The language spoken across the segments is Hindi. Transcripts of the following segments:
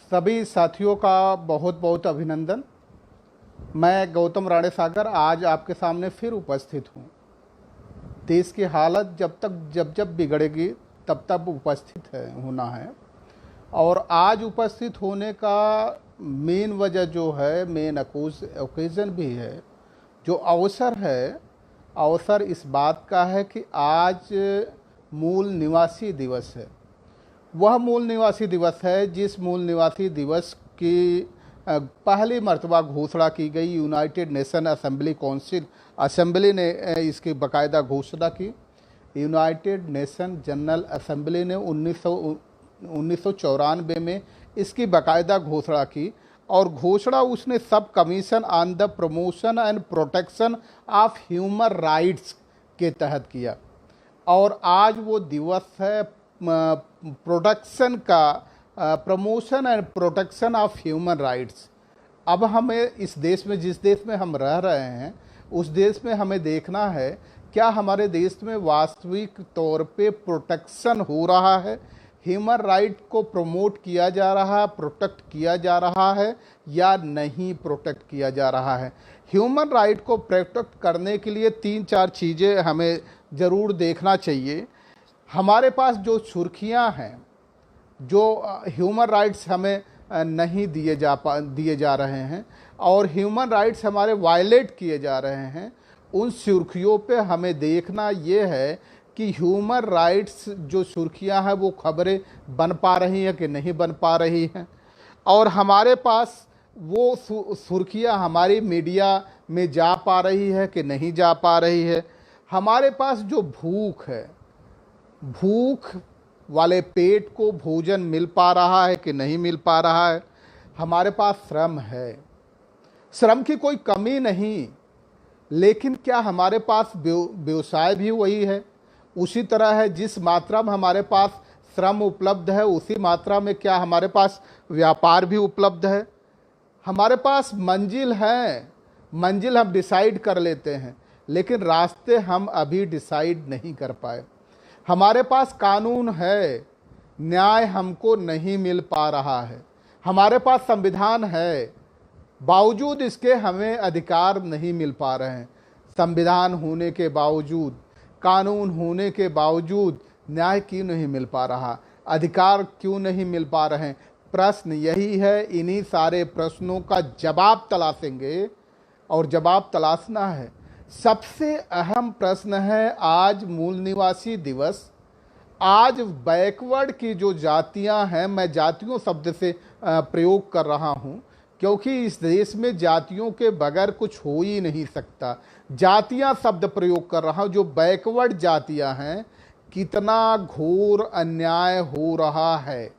सभी साथियों का बहुत बहुत अभिनंदन। मैं गौतम राणे सागर आज आपके सामने फिर उपस्थित हूँ। देश की हालत जब जब बिगड़ेगी तब तब उपस्थित होना है। और आज उपस्थित होने का मेन वजह जो है, मेन ओकेज़न भी है, जो अवसर इस बात का है कि आज मूल निवासी दिवस है। वह मूल निवासी दिवस है जिस मूल निवासी दिवस की पहली मर्तबा घोषणा की गई यूनाइटेड नेशन असेंबली ने इसकी बाकायदा घोषणा की। यूनाइटेड नेशन जनरल असेंबली ने 1994 में इसकी बाकायदा घोषणा की और घोषणा उसने सब commission on the promotion and protection of human rights के तहत किया। और आज वो दिवस है promotion and protection of human rights. अब हमें इस देश में, जिस देश में हम रह रहे हैं, उस देश में हमें देखना है क्या हमारे देश में वास्तविक तौर पे प्रोटेक्शन हो रहा है, ह्यूमन राइट को प्रमोट किया जा रहा है, प्रोटेक्ट किया जा रहा है या नहीं प्रोटेक्ट किया जा रहा है। ह्यूमन राइट को प्रोटेक्ट करने के लिए 3-4 चीज़ें हमें ज़रूर देखना चाहिए। हमारे पास जो सुर्खियां हैं, जो ह्यूमन राइट्स हमें नहीं दिए जा रहे हैं और ह्यूमन राइट्स हमारे वायलेट किए जा रहे हैं, उन सुर्खियों पे हमें देखना ये है कि ह्यूमन राइट्स जो सुर्खियां हैं वो खबरें बन पा रही हैं कि नहीं बन पा रही हैं। और हमारे पास वो सुर्खियां हमारी मीडिया में जा पा रही है कि नहीं जा पा रही है। हमारे पास जो भूख है, भूख वाले पेट को भोजन मिल पा रहा है कि नहीं मिल पा रहा है। हमारे पास श्रम है, श्रम की कोई कमी नहीं, लेकिन क्या हमारे पास व्यवसाय भी वही है? उसी तरह है, जिस मात्रा में हमारे पास श्रम उपलब्ध है उसी मात्रा में क्या हमारे पास व्यापार भी उपलब्ध है? हमारे पास मंजिल है, मंजिल हम डिसाइड कर लेते हैं, लेकिन रास्ते हम अभी डिसाइड नहीं कर पाए। हमारे पास कानून है, न्याय हमको नहीं मिल पा रहा है। हमारे पास संविधान है, बावजूद इसके हमें अधिकार नहीं मिल पा रहे हैं। संविधान होने के बावजूद, कानून होने के बावजूद न्याय क्यों नहीं मिल पा रहा, अधिकार क्यों नहीं मिल पा रहे हैं? प्रश्न यही है। इन्हीं सारे प्रश्नों का जवाब तलाशेंगे और जवाब तलाशना है। सबसे अहम प्रश्न है आज मूल निवासी दिवस। आज बैकवर्ड की जो जातियां हैं, मैं जातियों शब्द से प्रयोग कर रहा हूं क्योंकि इस देश में जातियों के बगैर कुछ हो ही नहीं सकता। जातियां शब्द प्रयोग कर रहा हूं। जो बैकवर्ड जातियां हैं, कितना घोर अन्याय हो रहा है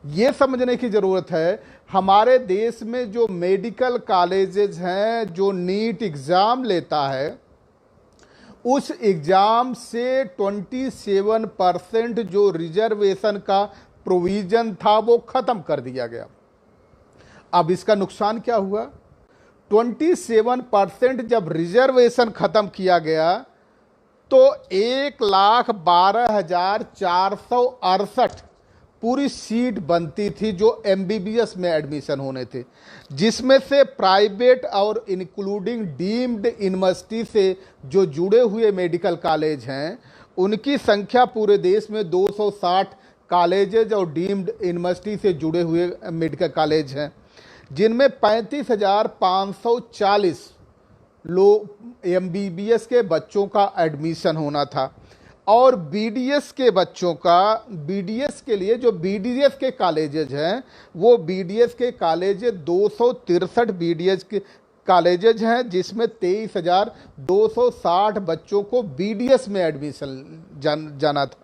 ये समझने की ज़रूरत है। हमारे देश में जो मेडिकल कॉलेजेस हैं, जो नीट एग्ज़ाम लेता है, उस एग्ज़ाम से 27% जो रिजर्वेशन का प्रोविज़न था वो ख़त्म कर दिया गया। अब इसका नुकसान क्या हुआ? 27% जब रिजर्वेशन ख़त्म किया गया तो 1,12,468 पूरी सीट बनती थी जो एमबीबीएस में एडमिशन होने थे, जिसमें से प्राइवेट और इंक्लूडिंग डीम्ड यूनिवर्सिटी से जो जुड़े हुए मेडिकल कॉलेज हैं उनकी संख्या पूरे देश में 260 कॉलेजेज और डीम्ड यूनिवर्सिटी से जुड़े हुए मेडिकल कॉलेज हैं, जिनमें 35,540 लोग एमबीबीएस के बच्चों का एडमिशन होना था। और बीडीएस के बच्चों का, बीडीएस के लिए जो बीडीएस के कॉलेजेज हैं, वो बीडीएस के कॉलेज 263 बीडीएस के कॉलेजेज हैं, जिसमें 23,260 बच्चों को बीडीएस में एडमिशन जाना था।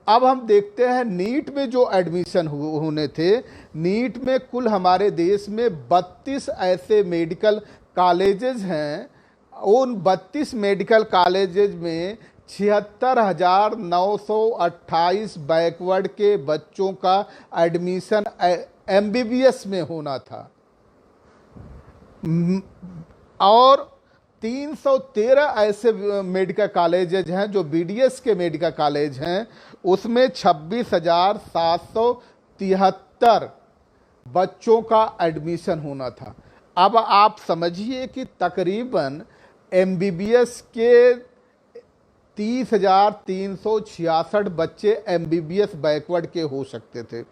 अब हम देखते हैं नीट में जो एडमिशन होने थे, नीट में कुल हमारे देश में 32 ऐसे मेडिकल कॉलेजेज हैं। उन 32 मेडिकल कॉलेजेज में 76,928 बैकवर्ड के बच्चों का एडमिशन एमबीबीएस में होना था और 313 ऐसे मेडिकल कॉलेजेज हैं जो बीडीएस के मेडिकल कॉलेज हैं, उसमें 26,773 बच्चों का एडमिशन होना था। अब आप समझिए कि तकरीबन एमबीबीएस के 30,366 बच्चे एमबीबीएस बैकवर्ड के हो सकते थे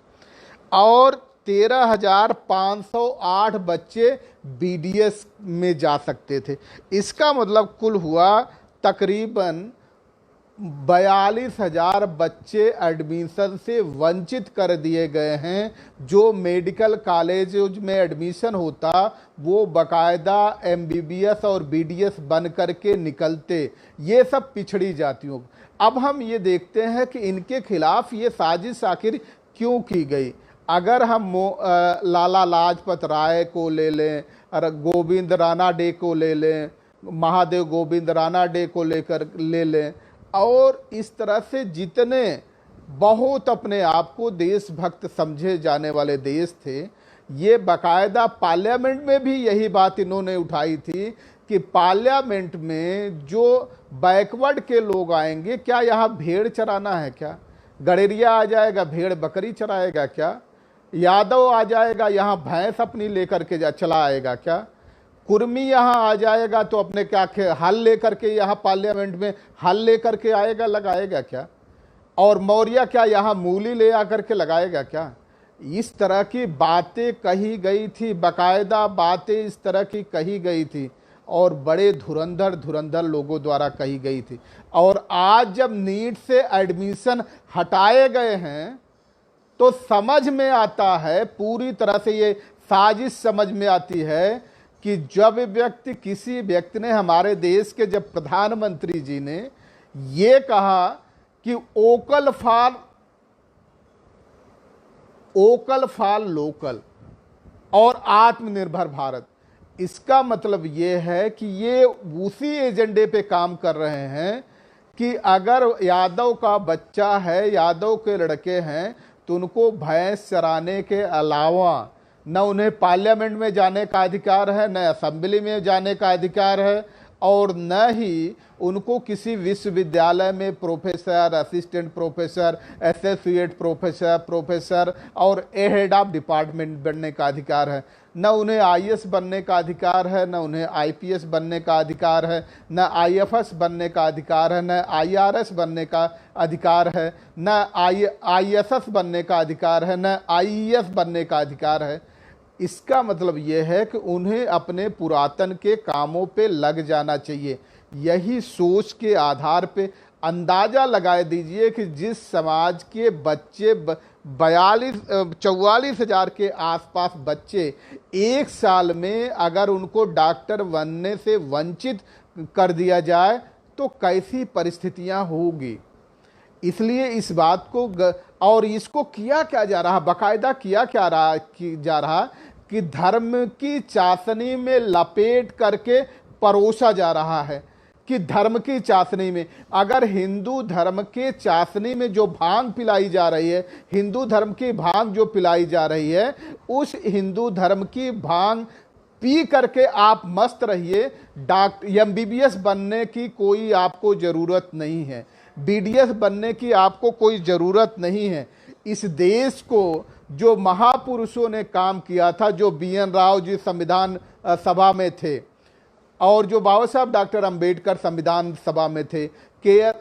और 13,508 बच्चे बीडीएस में जा सकते थे। इसका मतलब कुल हुआ तकरीबन 42,000 बच्चे एडमिशन से वंचित कर दिए गए हैं। जो मेडिकल कॉलेज में एडमिशन होता वो बाकायदा एमबीबीएस और बीडीएस बन करके निकलते, ये सब पिछड़ी जातियों। अब हम ये देखते हैं कि इनके खिलाफ ये साजिश आखिर क्यों की गई। अगर हम लाला लाजपत राय को ले लें, गोविंद रानाडे को ले लें, महादेव गोविंद रानाडे को लेकर ले लें, और इस तरह से जितने बहुत अपने आप को देशभक्त समझे जाने वाले देश थे, ये बाकायदा पार्लियामेंट में भी यही बात इन्होंने उठाई थी कि पार्लियामेंट में जो बैकवर्ड के लोग आएंगे, क्या यहाँ भेड़ चराना है क्या? गड़ेरिया आ जाएगा भेड़ बकरी चराएगा क्या? यादव आ जाएगा यहाँ भैंस अपनी लेकर के चला आएगा क्या? कुर्मी यहाँ आ जाएगा तो अपने क्या हल लेकर के यहाँ पार्लियामेंट में हल लेकर के आएगा, लगाएगा क्या? और मौर्य क्या यहाँ मूली ले आकर के लगाएगा क्या? इस तरह की बातें कही गई थी, बाकायदा बातें इस तरह की कही गई थी और बड़े धुरंधर लोगों द्वारा कही गई थी। और आज जब नीट से एडमिशन हटाए गए हैं तो समझ में आता है, पूरी तरह से ये साजिश समझ में आती है कि जब किसी व्यक्ति ने, हमारे देश के जब प्रधानमंत्री जी ने ये कहा कि ओकल फॉर लोकल और आत्मनिर्भर भारत, इसका मतलब ये है कि ये उसी एजेंडे पे काम कर रहे हैं कि अगर यादव का बच्चा है, यादव के लड़के हैं, तो उनको भैंस चराने के अलावा न उन्हें पार्लियामेंट में जाने का अधिकार है, न असेंबली में जाने का अधिकार है, और न ही उनको किसी विश्वविद्यालय में professor, assistant professor, associate professor और हेड ऑफ डिपार्टमेंट बनने का अधिकार है। न उन्हें आईएएस बनने का अधिकार है, न उन्हें आईपीएस बनने का अधिकार है, न आईएफएस बनने का अधिकार है, न आईआरएस बनने का अधिकार है, न आईएसएस बनने का अधिकार है, न आईईएस बनने का अधिकार है। इसका मतलब यह है कि उन्हें अपने पुरातन के कामों पे लग जाना चाहिए। यही सोच के आधार पे अंदाज़ा लगा दीजिए कि जिस समाज के बच्चे 44,000 के आसपास बच्चे एक साल में अगर उनको डॉक्टर बनने से वंचित कर दिया जाए तो कैसी परिस्थितियां होगी। इसलिए इस बात को और इसको किया क्या जा रहा, बाकायदा किया क्या जा रहा कि धर्म की चाशनी में लपेट करके परोसा जा रहा है। कि धर्म की चाशनी में, अगर हिंदू धर्म के चाशनी में जो भांग पिलाई जा रही है, हिंदू धर्म की भांग जो पिलाई जा रही है, उस हिंदू धर्म की भांग पी करके आप मस्त रहिए। डॉक्टर एमबीबीएस बनने की कोई आपको ज़रूरत नहीं है, बीडीएस बनने की आपको कोई ज़रूरत नहीं है। इस देश को जो महापुरुषों ने काम किया था, जो बीएन राव जी संविधान सभा में थे और जो बाबा साहब डॉक्टर अंबेडकर संविधान सभा में थे, के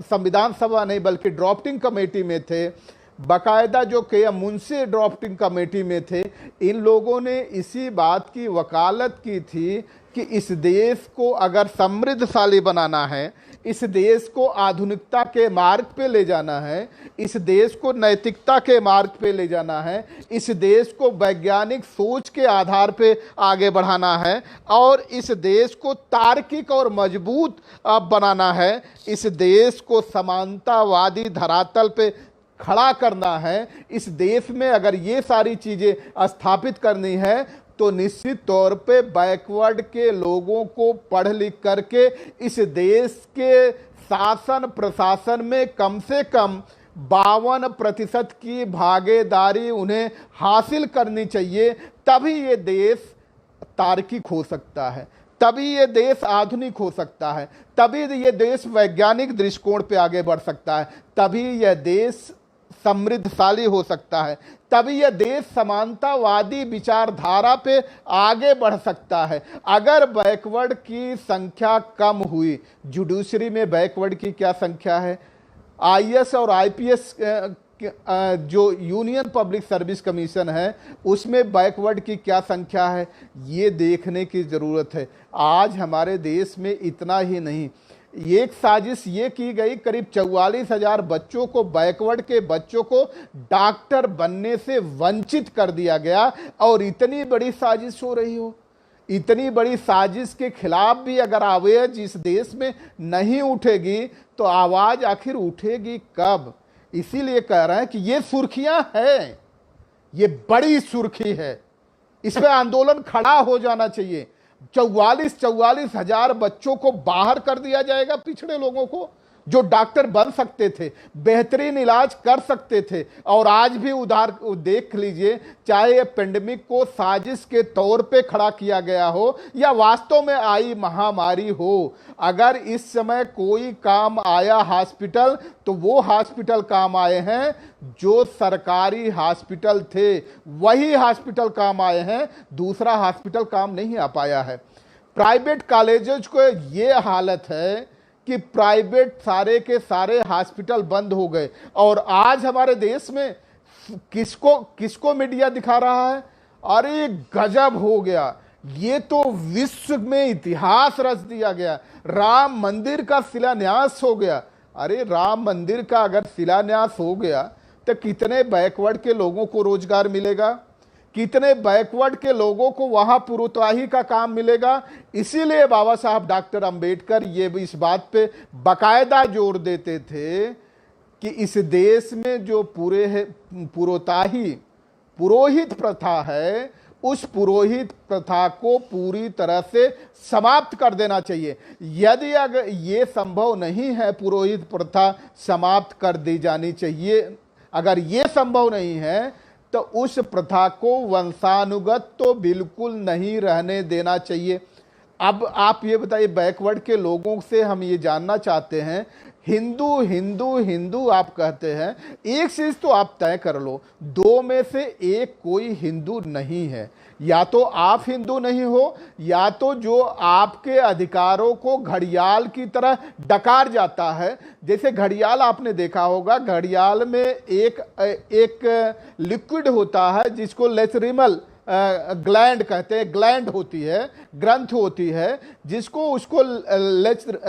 संविधान सभा नहीं बल्कि ड्राफ्टिंग कमेटी में थे, बाकायदा जो के मुंशी ड्राफ्टिंग कमेटी में थे, इन लोगों ने इसी बात की वकालत की थी कि इस देश को अगर समृद्धशाली बनाना है, इस देश को आधुनिकता के मार्ग पे ले जाना है, इस देश को नैतिकता के मार्ग पे ले जाना है, इस देश को वैज्ञानिक सोच के आधार पे आगे बढ़ाना है और इस देश को तार्किक और मजबूत बनाना है, इस देश को समानतावादी धरातल पे खड़ा करना है। इस देश में अगर ये सारी चीज़ें स्थापित करनी है तो निश्चित तौर पे बैकवर्ड के लोगों को पढ़ लिख करके इस देश के शासन प्रशासन में कम से कम 52% की भागीदारी उन्हें हासिल करनी चाहिए। तभी ये देश तार्किक हो सकता है, तभी ये देश आधुनिक हो सकता है, तभी ये देश वैज्ञानिक दृष्टिकोण पे आगे बढ़ सकता है, तभी यह देश समृद्धशाली हो सकता है, तभी यह देश समानतावादी विचारधारा पे आगे बढ़ सकता है। अगर बैकवर्ड की संख्या कम हुई, जुडिशरी में बैकवर्ड की क्या संख्या है, आईएएस और आईपीएस जो यूनियन पब्लिक सर्विस कमीशन है उसमें बैकवर्ड की क्या संख्या है, ये देखने की ज़रूरत है। आज हमारे देश में इतना ही नहीं, एक साजिश ये की गई, करीब 44,000 बच्चों को, बैकवर्ड के बच्चों को डॉक्टर बनने से वंचित कर दिया गया। और इतनी बड़ी साजिश हो रही हो, इतनी बड़ी साजिश के खिलाफ भी अगर आवाज़ इस देश में नहीं उठेगी तो आवाज़ आखिर उठेगी कब? इसीलिए कह रहे हैं कि ये सुर्खियां हैं, ये बड़ी सुर्खी है, इस पे आंदोलन खड़ा हो जाना चाहिए। 44 हजार बच्चों को बाहर कर दिया जाएगा, पिछड़े लोगों को जो डॉक्टर बन सकते थे, बेहतरीन इलाज कर सकते थे। और आज भी उधार देख लीजिए, चाहे ये पेंडेमिक को साजिश के तौर पे खड़ा किया गया हो या वास्तव में आई महामारी हो, अगर इस समय कोई काम आया हॉस्पिटल तो वो हॉस्पिटल काम आए हैं जो सरकारी हॉस्पिटल थे, वही हॉस्पिटल काम आए हैं, दूसरा हॉस्पिटल काम नहीं आ पाया है। प्राइवेट कॉलेजेस को ये हालत है कि प्राइवेट सारे के सारे हॉस्पिटल बंद हो गए। और आज हमारे देश में किसको मीडिया दिखा रहा है? अरे गजब हो गया, ये तो विश्व में इतिहास रच दिया गया, राम मंदिर का शिलान्यास हो गया। अरे राम मंदिर का अगर शिलान्यास हो गया तो कितने बैकवर्ड के लोगों को रोजगार मिलेगा, कितने बैकवर्ड के लोगों को वहां पुरोत्साही का काम मिलेगा। इसीलिए बाबा साहब डॉक्टर अंबेडकर ये भी इस बात पे बाकायदा जोर देते थे कि इस देश में जो पुरोहित प्रथा है, उस पुरोहित प्रथा को पूरी तरह से समाप्त कर देना चाहिए। यदि अगर ये संभव नहीं है, पुरोहित प्रथा समाप्त कर दी जानी चाहिए, अगर ये संभव नहीं है तो उस प्रथा को वंशानुगत तो बिल्कुल नहीं रहने देना चाहिए। अब आप ये बताइए, बैकवर्ड के लोगों से हम ये जानना चाहते हैं, हिंदू हिंदू हिंदू आप कहते हैं, एक चीज तो आप तय कर लो, दो में से एक कोई हिंदू नहीं है। या तो आप हिंदू नहीं हो, या तो जो आपके अधिकारों को घड़ियाल की तरह डकार जाता है। जैसे घड़ियाल आपने देखा होगा, घड़ियाल में एक लिक्विड होता है जिसको लेचरिमल ग्लैंड कहते हैं, ग्लैंड होती है, ग्रंथ होती है, जिसको उसको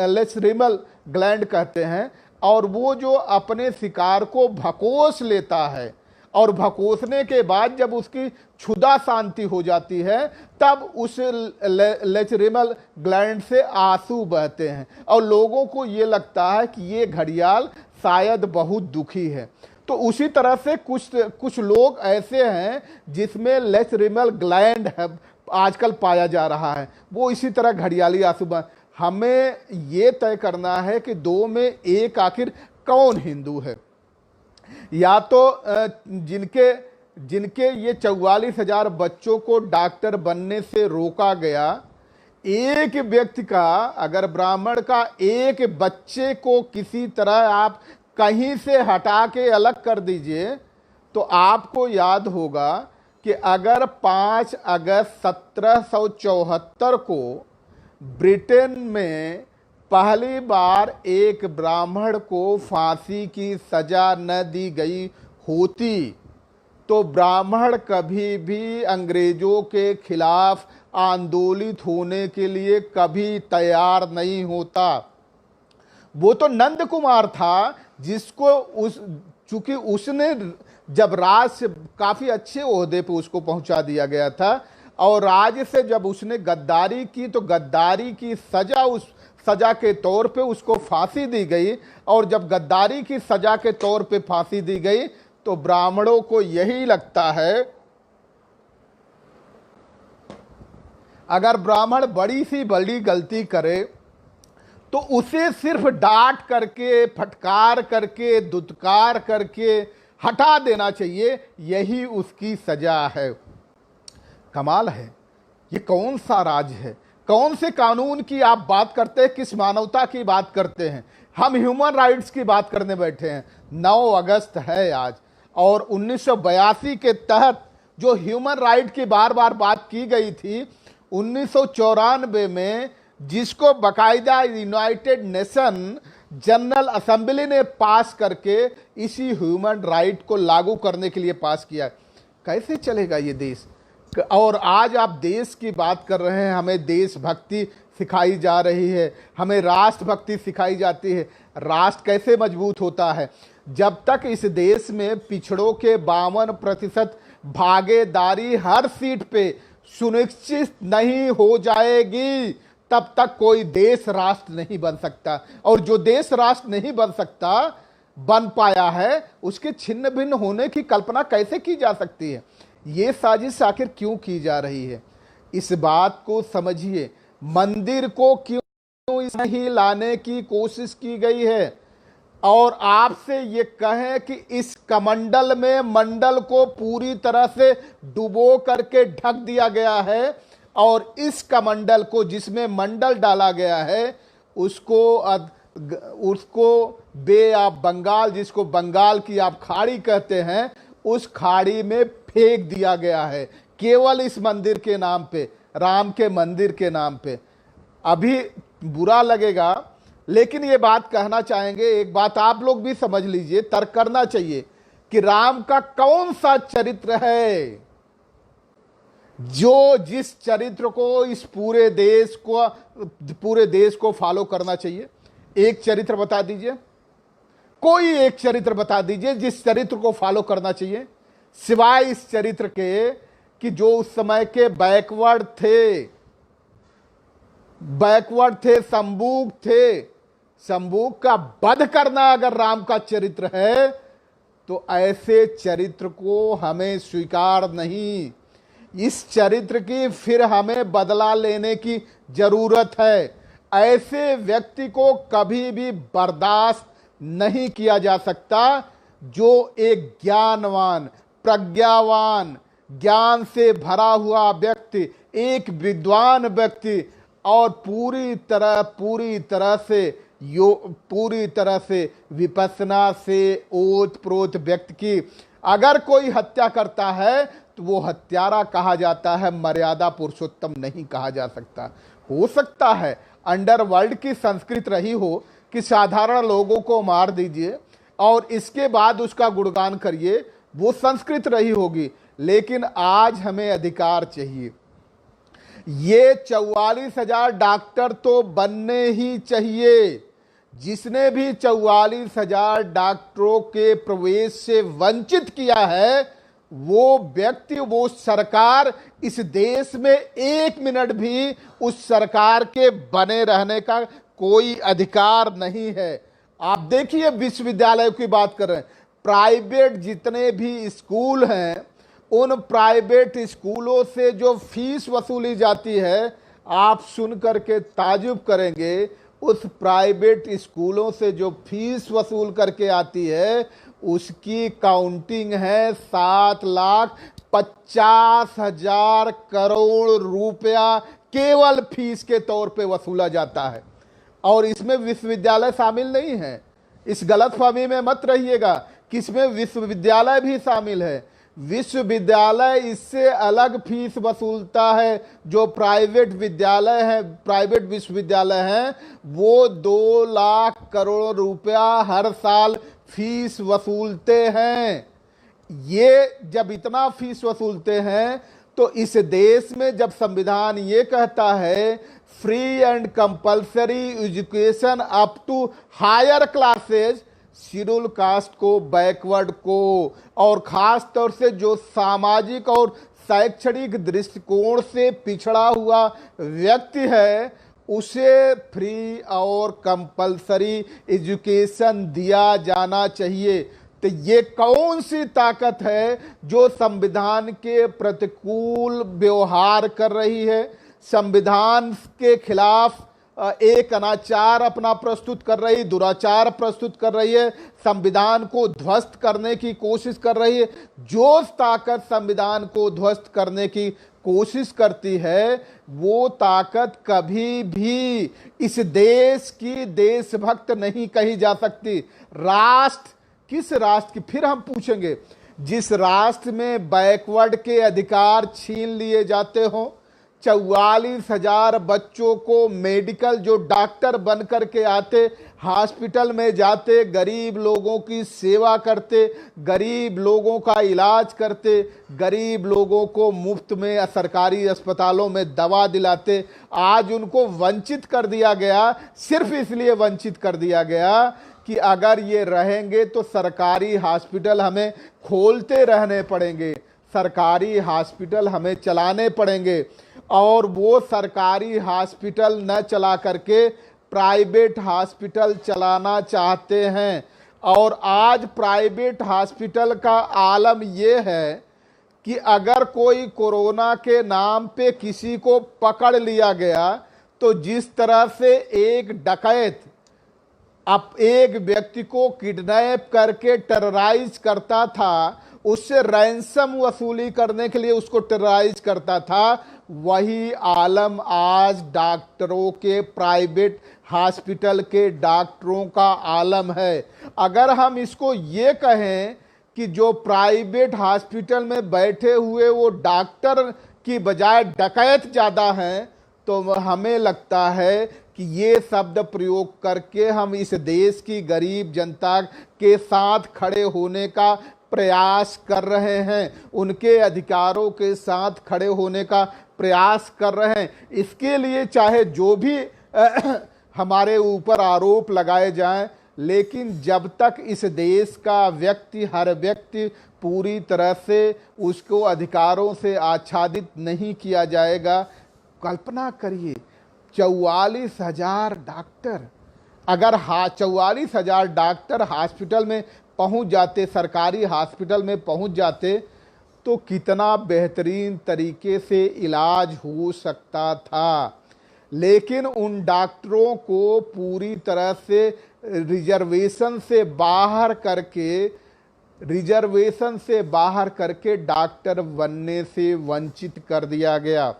लेचरिमल ग्लैंड कहते हैं। और वो जो अपने शिकार को भकोस लेता है, और भकोसने के बाद जब उसकी क्षुधा शांति हो जाती है, तब उस लेचरिमल ग्लैंड से आंसू बहते हैं और लोगों को ये लगता है कि ये घड़ियाल शायद बहुत दुखी है। तो उसी तरह से कुछ लोग ऐसे हैं जिसमें लेचरिमल ग्लैंड है, आजकल पाया जा रहा है, वो इसी तरह घड़ियाली आंसू। हमें ये तय करना है कि दो में एक आखिर कौन हिंदू है। या तो जिनके ये 44,000 बच्चों को डॉक्टर बनने से रोका गया, एक व्यक्ति का, अगर ब्राह्मण का एक बच्चे को किसी तरह आप कहीं से हटा के अलग कर दीजिए, तो आपको याद होगा कि अगर 5 अगस्त 1774 को ब्रिटेन में पहली बार एक ब्राह्मण को फांसी की सजा न दी गई होती तो ब्राह्मण कभी भी अंग्रेजों के खिलाफ आंदोलित होने के लिए कभी तैयार नहीं होता। वो तो नंद कुमार था जिसको चूंकि उसने जब राज से काफी अच्छे ओहदे पे उसको पहुंचा दिया गया था, और राज से जब उसने गद्दारी की तो गद्दारी की सजा, उस सजा के तौर पे उसको फांसी दी गई। और जब गद्दारी की सजा के तौर पे फांसी दी गई तो ब्राह्मणों को यही लगता है, अगर ब्राह्मण बड़ी सी बड़ी गलती करे तो उसे सिर्फ डांट करके, फटकार करके, दुत्कार करके हटा देना चाहिए, यही उसकी सजा है। कमाल है, ये कौन सा राज है, कौन से कानून की आप बात करते हैं, किस मानवता की बात करते हैं। हम ह्यूमन राइट्स की बात करने बैठे हैं। 9 अगस्त है आज, और 1982 के तहत जो ह्यूमन राइट की बार बार बात की गई थी, 1994 में जिसको बाकायदा यूनाइटेड नेशन जनरल असेंबली ने पास करके इसी ह्यूमन राइट को लागू करने के लिए पास किया। कैसे चलेगा ये देश? और आज आप देश की बात कर रहे हैं, हमें देशभक्ति सिखाई जा रही है, हमें राष्ट्रभक्ति सिखाई जाती है। राष्ट्र कैसे मजबूत होता है? जब तक इस देश में पिछड़ों के 52% भागीदारी हर सीट पे सुनिश्चित नहीं हो जाएगी, तब तक कोई देश राष्ट्र नहीं बन सकता। और जो देश राष्ट्र नहीं बन पाया है, उसके छिन्न भिन्न होने की कल्पना कैसे की जा सकती है? ये साजिश आखिर क्यों की जा रही है? इस बात को समझिए। मंदिर को क्यों नहीं लाने की कोशिश की गई है? और आपसे ये कहें कि इस कमंडल में मंडल को पूरी तरह से डुबो करके ढक दिया गया है, और इस कमंडल को जिसमें मंडल डाला गया है उसको बे ऑफ बंगाल, जिसको बंगाल की आप खाड़ी कहते हैं, उस खाड़ी में फेंक दिया गया है, केवल इस मंदिर के नाम पे, राम के मंदिर के नाम पे। अभी बुरा लगेगा, लेकिन ये बात कहना चाहेंगे, एक बात आप लोग भी समझ लीजिए, तर्क करना चाहिए कि राम का कौन सा चरित्र है जो जिस चरित्र को इस पूरे देश को फॉलो करना चाहिए? एक चरित्र बता दीजिए, कोई एक चरित्र बता दीजिए जिस चरित्र को फॉलो करना चाहिए, सिवाय इस चरित्र के कि जो उस समय के बैकवर्ड थे, संबूक का वध करना अगर राम का चरित्र है, तो ऐसे चरित्र को हमें स्वीकार नहीं। इस चरित्र की फिर हमें बदला लेने की जरूरत है। ऐसे व्यक्ति को कभी भी बर्दाश्त नहीं किया जा सकता जो एक ज्ञानवान, प्रज्ञावान, ज्ञान से भरा हुआ व्यक्ति, एक विद्वान व्यक्ति और पूरी तरह से विपස්සना से ओत-प्रोत व्यक्ति की अगर कोई हत्या करता है तो वो हत्यारा कहा जाता है, मर्यादा पुरुषोत्तम नहीं कहा जा सकता। हो सकता है अंडरवर्ल्ड की संस्कृति रही हो कि साधारण लोगों को मार दीजिए और इसके बाद उसका गुणगान करिए, वो संस्कृति रही होगी, लेकिन आज हमें अधिकार चाहिए। ये 44,000 डॉक्टर तो बनने ही चाहिए। जिसने भी 44,000 डॉक्टरों के प्रवेश से वंचित किया है, वो व्यक्ति, वो सरकार इस देश में 1 मिनट भी उस सरकार के बने रहने का कोई अधिकार नहीं है। आप देखिए, विश्वविद्यालयों की बात कर रहे हैं, प्राइवेट जितने भी स्कूल हैं, उन प्राइवेट स्कूलों से जो फीस वसूली जाती है, आप सुन करके ताजुब करेंगे। उस प्राइवेट स्कूलों से जो फीस वसूल करके आती है, उसकी काउंटिंग है 7,50,000 करोड़ रुपया केवल फीस के तौर पे वसूला जाता है। और इसमें विश्वविद्यालय शामिल नहीं है। इस गलतफहमी में मत रहिएगा कि इसमें विश्वविद्यालय भी शामिल है। विश्वविद्यालय इससे अलग फीस वसूलता है। जो प्राइवेट विश्वविद्यालय हैं, वो 2 लाख करोड़ रुपया हर साल फीस वसूलते हैं। ये जब इतना फीस वसूलते हैं, तो इस देश में जब संविधान ये कहता है free and compulsory education up to higher classes, schedule caste को, बैकवर्ड को, और खास तौर से जो सामाजिक और शैक्षणिक दृष्टिकोण से पिछड़ा हुआ व्यक्ति है, उसे फ्री और कंपल्सरी एजुकेशन दिया जाना चाहिए। तो ये कौन सी ताकत है जो संविधान के प्रतिकूल व्यवहार कर रही है, संविधान के खिलाफ एक अनाचार अपना प्रस्तुत कर रही, दुराचार प्रस्तुत कर रही है, संविधान को ध्वस्त करने की कोशिश कर रही है। जो ताकत संविधान को ध्वस्त करने की कोशिश करती है, वो ताकत कभी भी इस देश की देशभक्त नहीं कही जा सकती। राष्ट्र, किस राष्ट्र की, फिर हम पूछेंगे, जिस राष्ट्र में बैकवर्ड के अधिकार छीन लिए जाते हो, 44,000 बच्चों को मेडिकल, जो डॉक्टर बन करके आते, हॉस्पिटल में जाते, गरीब लोगों की सेवा करते, गरीब लोगों का इलाज करते, गरीब लोगों को मुफ्त में सरकारी अस्पतालों में दवा दिलाते, आज उनको वंचित कर दिया गया। सिर्फ इसलिए वंचित कर दिया गया कि अगर ये रहेंगे तो सरकारी हॉस्पिटल हमें खोलते रहने पड़ेंगे, सरकारी हॉस्पिटल हमें चलाने पड़ेंगे, और वो सरकारी हॉस्पिटल न चला करके प्राइवेट हॉस्पिटल चलाना चाहते हैं। और आज प्राइवेट हॉस्पिटल का आलम ये है कि अगर कोई कोरोना के नाम पे किसी को पकड़ लिया गया, तो जिस तरह से एक डकैत अब एक व्यक्ति को किडनैप करके टेरराइज करता था, उससे रैंसम वसूली करने के लिए उसको टेरराइज करता था, वही आलम आज डॉक्टरों के, प्राइवेट हॉस्पिटल के डॉक्टरों का आलम है। अगर हम इसको ये कहें कि जो प्राइवेट हॉस्पिटल में बैठे हुए वो डॉक्टर की बजाय डकैत ज़्यादा हैं, तो हमें लगता है कि ये शब्द प्रयोग करके हम इस देश की गरीब जनता के साथ खड़े होने का प्रयास कर रहे हैं, उनके अधिकारों के साथ खड़े होने का प्रयास कर रहे हैं। इसके लिए चाहे जो भी हमारे ऊपर आरोप लगाए जाएं, लेकिन जब तक इस देश का व्यक्ति, हर व्यक्ति पूरी तरह से उसको अधिकारों से आच्छादित नहीं किया जाएगा, कल्पना करिए 44,000 डॉक्टर, अगर 44,000 डॉक्टर हॉस्पिटल में पहुंच जाते, सरकारी हॉस्पिटल में पहुंच जाते, तो कितना बेहतरीन तरीके से इलाज हो सकता था। लेकिन उन डॉक्टरों को पूरी तरह से रिजर्वेशन से बाहर करके डॉक्टर बनने से वंचित कर दिया गया।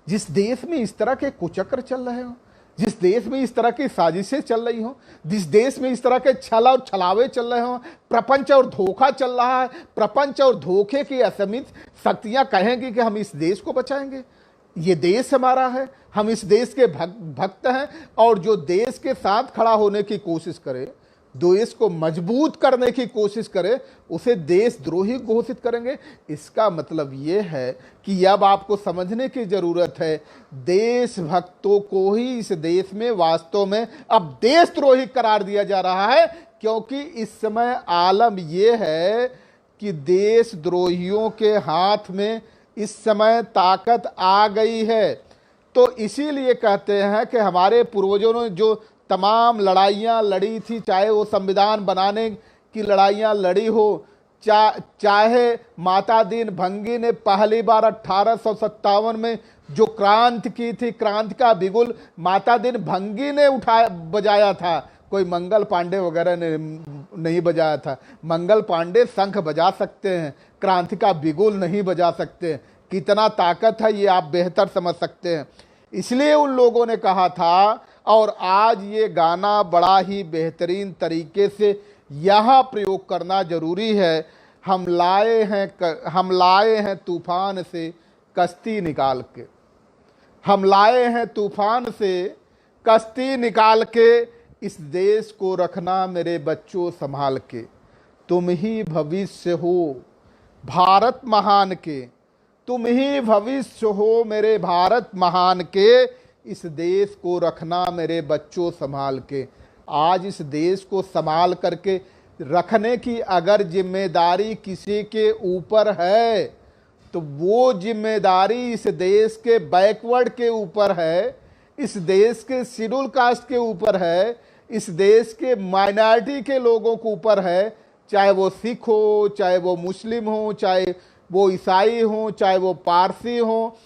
जिस देश में इस तरह के कुचक्र चल रहे हो, जिस देश में इस तरह की साजिशें चल रही हो, जिस देश में इस तरह के छल और छलावे चल रहे हो, प्रपंच और धोखा चल रहा है, प्रपंच और धोखे की असीमित शक्तियां कहेंगी कि हम इस देश को बचाएंगे, ये देश हमारा है, हम इस देश के भक्त हैं, और जो देश के साथ खड़ा होने की कोशिश करे, देश को मजबूत करने की कोशिश करे, उसे देशद्रोही घोषित करेंगे। इसका मतलब ये है कि अब आपको समझने की जरूरत है, देशभक्तों को ही इस देश में वास्तव में अब देशद्रोही करार दिया जा रहा है, क्योंकि इस समय आलम ये है कि देशद्रोहियों के हाथ में इस समय ताकत आ गई है। तो इसीलिए कहते हैं कि हमारे पूर्वजों ने जो तमाम लड़ाइयाँ लड़ी थी, चाहे वो संविधान बनाने की लड़ाइयाँ लड़ी हो, चाहे माता दीन भंगी ने पहली बार 1857 में जो क्रांति की थी, क्रांति का बिगुल माता दीन भंगी ने बजाया था, कोई मंगल पांडे वगैरह ने नहीं बजाया था। मंगल पांडे शंख बजा सकते हैं, क्रांति का बिगुल नहीं बजा सकते। कितना ताकत है ये आप बेहतर समझ सकते हैं। इसलिए उन लोगों ने कहा था, और आज ये गाना बड़ा ही बेहतरीन तरीके से यहाँ प्रयोग करना जरूरी है। हम लाए हैं तूफान से कश्ती निकाल के, हम लाए हैं तूफान से कश्ती निकाल के, इस देश को रखना मेरे बच्चों संभाल के। तुम ही भविष्य हो भारत महान के, तुम ही भविष्य हो मेरे भारत महान के, इस देश को रखना मेरे बच्चों संभाल के। आज इस देश को संभाल करके रखने की अगर जिम्मेदारी किसी के ऊपर है, तो वो जिम्मेदारी इस देश के बैकवर्ड के ऊपर है, इस देश के शेड्यूल कास्ट के ऊपर है, इस देश के माइनॉरिटी के लोगों के ऊपर है, चाहे वो सिख हो, चाहे वो मुस्लिम हो, चाहे वो ईसाई हो, चाहे वो पारसी हो,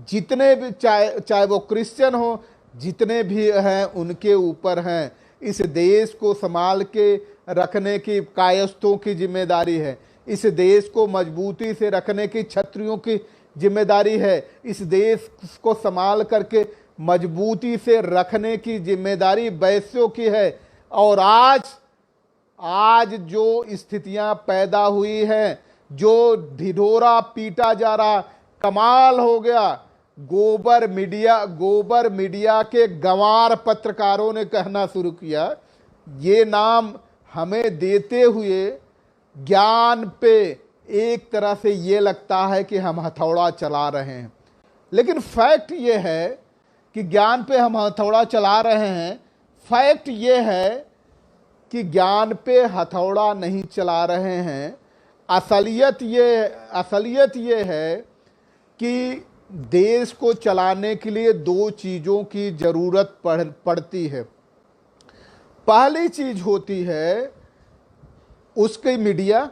जितने भी, चाहे वो क्रिश्चियन हो, जितने भी हैं उनके ऊपर हैं। इस देश को संभाल के रखने की कायस्थों की जिम्मेदारी है, इस देश को मजबूती से रखने की क्षत्रियों की जिम्मेदारी है, इस देश को संभाल करके मजबूती से रखने की जिम्मेदारी वैश्यों की है। और आज जो स्थितियां पैदा हुई हैं, जो ढिढोरा पीटा जा रहा, कमाल हो गया। गोबर मीडिया के गंवार पत्रकारों ने कहना शुरू किया, ये नाम हमें देते हुए ज्ञान पे एक तरह से ये लगता है कि हम हथौड़ा चला रहे हैं। लेकिन फैक्ट ये है कि ज्ञान पे हम हथौड़ा चला रहे हैं। फैक्ट ये है कि ज्ञान पे हथौड़ा नहीं चला रहे हैं। असलियत ये है कि देश को चलाने के लिए दो चीज़ों की ज़रूरत पड़ती है। पहली चीज़ होती है उसकी मीडिया,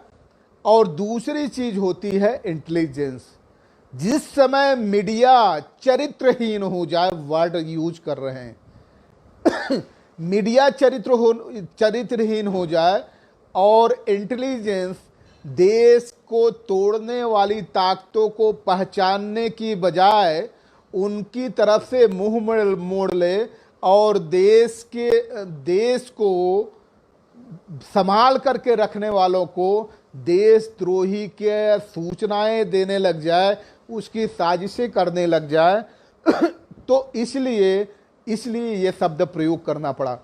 और दूसरी चीज़ होती है इंटेलिजेंस। जिस समय मीडिया चरित्रहीन हो जाए, वर्ड यूज कर रहे हैं मीडिया चरित्रहीन हो जाए और इंटेलिजेंस देश को तोड़ने वाली ताकतों को पहचानने की बजाय उनकी तरफ से मुंह मोड़ ले और देश को संभाल करके रखने वालों को देशद्रोही के सूचनाएं देने लग जाए, उसकी साजिशें करने लग जाए तो इसलिए ये शब्द प्रयोग करना पड़ा।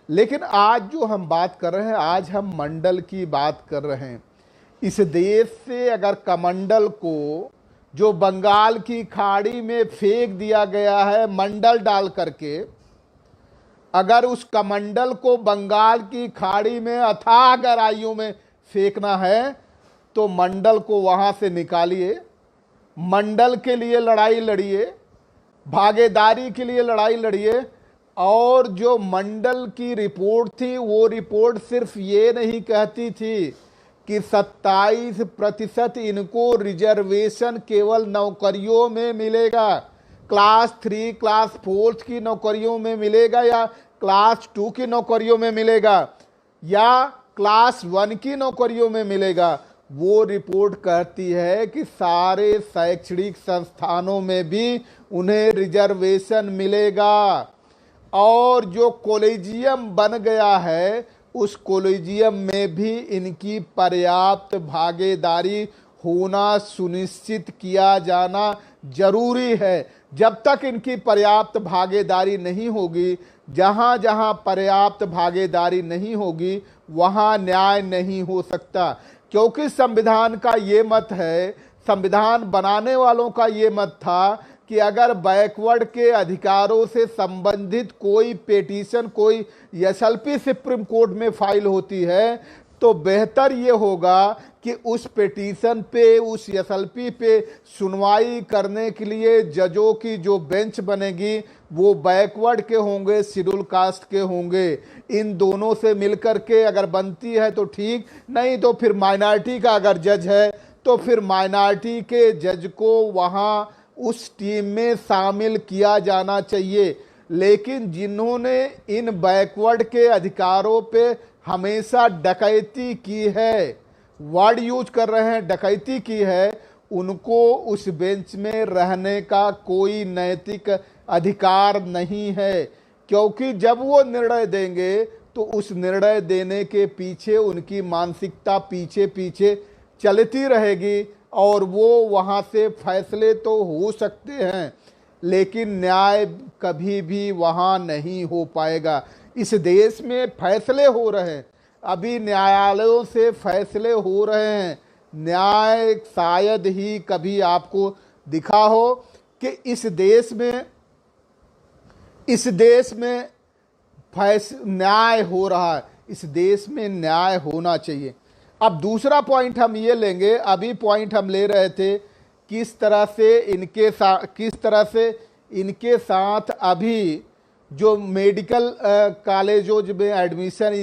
लेकिन आज जो हम बात कर रहे हैं, आज हम मंडल की बात कर रहे हैं। इस देश से अगर कमंडल को जो बंगाल की खाड़ी में फेंक दिया गया है मंडल डाल करके, अगर उस कमंडल को बंगाल की खाड़ी में अथाह गहराइयों में फेंकना है तो मंडल को वहां से निकालिए, मंडल के लिए लड़ाई लड़िए, भागीदारी के लिए लड़ाई लड़िए। और जो मंडल की रिपोर्ट थी, वो रिपोर्ट सिर्फ ये नहीं कहती थी कि 27% इनको रिजर्वेशन केवल नौकरियों में मिलेगा, क्लास 3 क्लास 4 की नौकरियों में मिलेगा, या क्लास 2 की नौकरियों में मिलेगा, या क्लास 1 की नौकरियों में मिलेगा। वो रिपोर्ट कहती है कि सारे शैक्षणिक संस्थानों में भी उन्हें रिजर्वेशन मिलेगा। और जो कॉलेजियम बन गया है, उस कॉलेजियम में भी इनकी पर्याप्त भागीदारी होना सुनिश्चित किया जाना जरूरी है। जब तक इनकी पर्याप्त भागीदारी नहीं होगी, जहां जहां पर्याप्त भागीदारी नहीं होगी, वहां न्याय नहीं हो सकता। क्योंकि संविधान का ये मत है, संविधान बनाने वालों का ये मत था कि अगर बैकवर्ड के अधिकारों से संबंधित कोई पिटीशन, कोई एसएलपी सुप्रीम कोर्ट में फाइल होती है, तो बेहतर ये होगा कि उस पिटीशन पे, उस एसएलपी पे सुनवाई करने के लिए जजों की जो बेंच बनेगी वो बैकवर्ड के होंगे, शेड्यूल कास्ट के होंगे। इन दोनों से मिलकर के अगर बनती है तो ठीक, नहीं तो फिर माइनॉरिटी का अगर जज है तो फिर माइनॉरिटी के जज को वहाँ उस टीम में शामिल किया जाना चाहिए। लेकिन जिन्होंने इन बैकवर्ड के अधिकारों पे हमेशा डकैती की है, वर्ड यूज कर रहे हैं, डकैती की है, उनको उस बेंच में रहने का कोई नैतिक अधिकार नहीं है। क्योंकि जब वो निर्णय देंगे तो उस निर्णय देने के पीछे उनकी मानसिकता पीछे पीछे चलती रहेगी और वो वहाँ से फैसले तो हो सकते हैं, लेकिन न्याय कभी भी वहाँ नहीं हो पाएगा। इस देश में फैसले हो रहे हैं, अभी न्यायालयों से फैसले हो रहे हैं। न्याय शायद ही कभी आपको दिखा हो कि इस देश में न्याय हो रहा है। इस देश में न्याय होना चाहिए। अब दूसरा पॉइंट हम ये लेंगे, अभी पॉइंट हम ले रहे थे किस तरह से इनके साथ अभी जो मेडिकल कॉलेजों में एडमिशन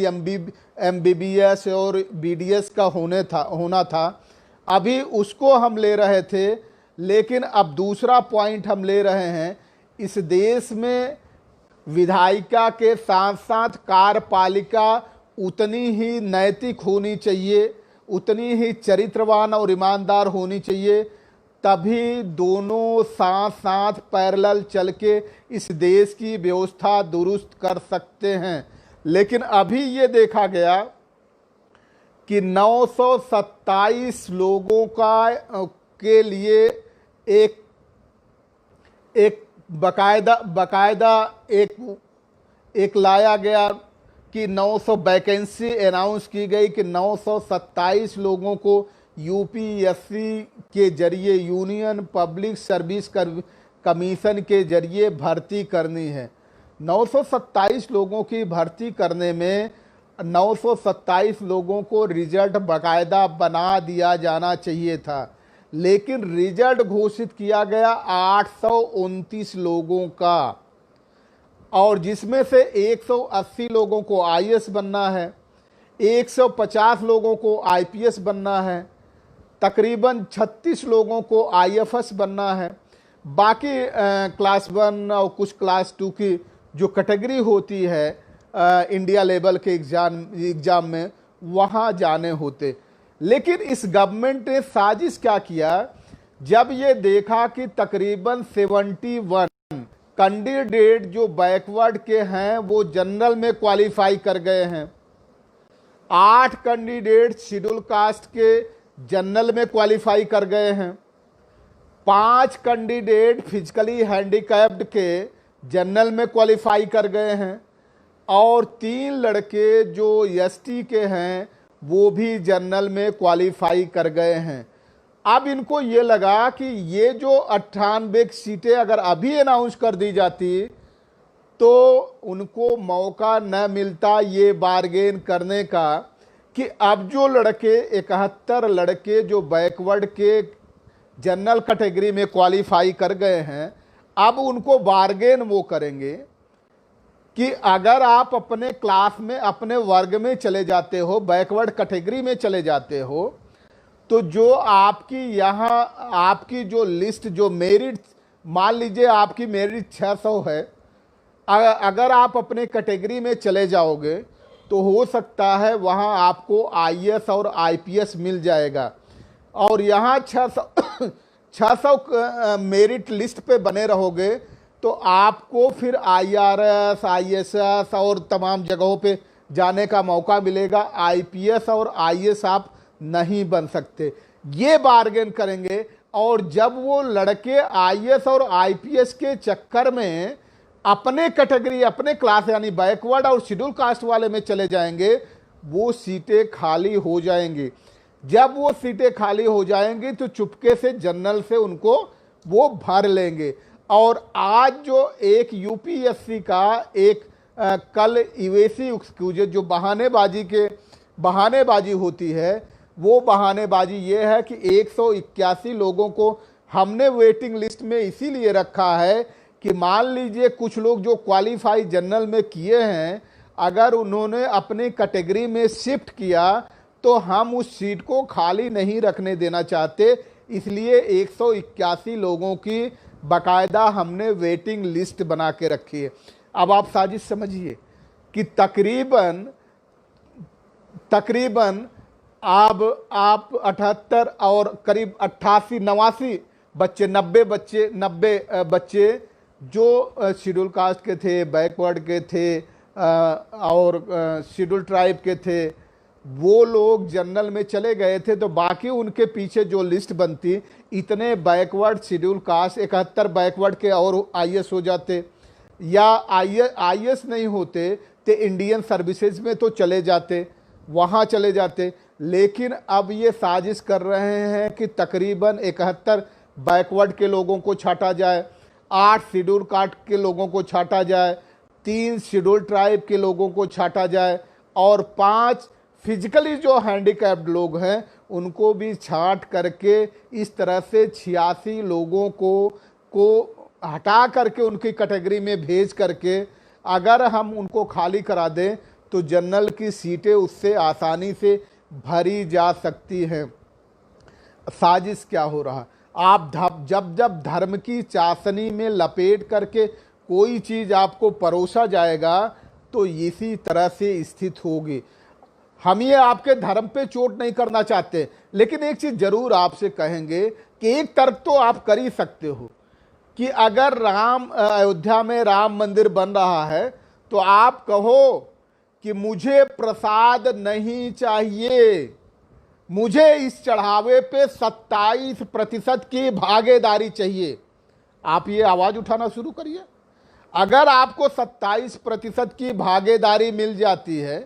MBBS और BDS का होना था, अभी उसको हम ले रहे थे। लेकिन अब दूसरा पॉइंट हम ले रहे हैं, इस देश में विधायिका के साथ साथ कार्यपालिका उतनी ही नैतिक होनी चाहिए, उतनी ही चरित्रवान और ईमानदार होनी चाहिए। तभी दोनों साथ साथ पैरेलल चल के इस देश की व्यवस्था दुरुस्त कर सकते हैं। लेकिन अभी ये देखा गया कि 927 लोगों के लिए एक बकायदा एक लाया गया कि 900 वैकेंसी अनाउंस की गई कि 927 लोगों को यूपीएससी के जरिए, यूनियन पब्लिक सर्विस कमीशन के जरिए भर्ती करनी है। 927 लोगों की भर्ती करने में 927 लोगों को रिजल्ट बाकायदा बना दिया जाना चाहिए था, लेकिन रिजल्ट घोषित किया गया 829 लोगों का, और जिसमें से 180 लोगों को आईएएस बनना है, 150 लोगों को आईपीएस बनना है, तकरीबन 36 लोगों को आईएफएस बनना है। बाकी क्लास 1 और कुछ क्लास 2 की जो कैटेगरी होती है इंडिया लेवल के एग्ज़ाम में, वहाँ जाने होते। लेकिन इस गवर्नमेंट ने साजिश क्या किया, जब ये देखा कि तकरीबन 71 कैंडिडेट जो बैकवर्ड के हैं वो जनरल में क्वालिफाई कर गए हैं, 8 कैंडिडेट शेड्यूल कास्ट के जनरल में क्वालिफाई कर गए हैं, 5 कैंडिडेट फिजिकली हैंडीकैप्ड के जनरल में क्वालिफाई कर गए हैं, और 3 लड़के जो एसटी के हैं वो भी जनरल में क्वालिफाई कर गए हैं। अब इनको ये लगा कि ये जो 98 सीटें अगर अभी अनाउंस कर दी जाती तो उनको मौका न मिलता ये बार्गेन करने का कि अब जो लड़के 71 लड़के जो बैकवर्ड के जनरल कैटेगरी में क्वालिफाई कर गए हैं, अब उनको बार्गेन वो करेंगे कि अगर आप अपने क्लास में, अपने वर्ग में चले जाते हो, बैकवर्ड कैटेगरी में चले जाते हो, तो जो आपकी यहाँ आपकी जो लिस्ट, जो मेरिट, मान लीजिए आपकी मेरिट 600 है, अगर आप अपने कैटेगरी में चले जाओगे तो हो सकता है वहाँ आपको आईएएस और आईपीएस मिल जाएगा, और यहाँ 600 मेरिट लिस्ट पे बने रहोगे तो आपको फिर आईआरएस, आईएएस और तमाम जगहों पे जाने का मौका मिलेगा। आईपीएस और आईएएस आप नहीं बन सकते, ये बार्गेन करेंगे। और जब वो लड़के आईएएस और आईपीएस के चक्कर में अपने कैटेगरी, अपने क्लास यानी बैकवर्ड और शेड्यूल कास्ट वाले में चले जाएंगे, वो सीटें खाली हो जाएंगी। जब वो सीटें खाली हो जाएंगी तो चुपके से जनरल से उनको वो भर लेंगे। और आज जो एक यूपीएससी का एक कल ईवेसी एक्सक्यूज जो बहानेबाजी होती है, वो बहानेबाजी ये है कि 181 लोगों को हमने वेटिंग लिस्ट में इसीलिए रखा है कि मान लीजिए कुछ लोग जो क्वालिफाई जनरल में किए हैं, अगर उन्होंने अपनी कैटेगरी में शिफ्ट किया तो हम उस सीट को खाली नहीं रखने देना चाहते, इसलिए 181 लोगों की बाकायदा हमने वेटिंग लिस्ट बना के रखी है। अब आप साजिश समझिए कि तकरीबन आप 78 और करीब 88, 89 बच्चे, 90 बच्चे जो शेड्यूल कास्ट के थे, बैकवर्ड के थे और शेड्यूल ट्राइब के थे, वो लोग जनरल में चले गए थे। तो बाकी उनके पीछे जो लिस्ट बनती, इतने बैकवर्ड शेड्यूल कास्ट 71 बैकवर्ड के और आईएएस हो जाते, या आईएएस नहीं होते तो इंडियन सर्विसेज में तो चले जाते, वहाँ चले जाते। लेकिन अब ये साजिश कर रहे हैं कि तकरीबन 71 बैकवर्ड के लोगों को छांटा जाए, 8 शेड्यूल कास्ट के लोगों को छांटा जाए, 3 शेड्यूल ट्राइब के लोगों को छांटा जाए, और 5 फिजिकली जो हैंडीकैप्ड लोग हैं उनको भी छांट करके इस तरह से 86 लोगों को हटा करके उनकी कैटेगरी में भेज करके अगर हम उनको खाली करा दें तो जनरल की सीटें उससे आसानी से भरी जा सकती हैं। साजिश क्या हो रहा, आप जब धर्म की चाशनी में लपेट करके कोई चीज़ आपको परोसा जाएगा तो इसी तरह से स्थित होगी। हम ये आपके धर्म पे चोट नहीं करना चाहते, लेकिन एक चीज़ जरूर आपसे कहेंगे कि एक तर्क तो आप कर ही सकते हो कि अगर अयोध्या में राम मंदिर बन रहा है तो आप कहो कि मुझे प्रसाद नहीं चाहिए, मुझे इस चढ़ावे पे 27% की भागीदारी चाहिए। आप ये आवाज उठाना शुरू करिए। अगर आपको 27% की भागीदारी मिल जाती है,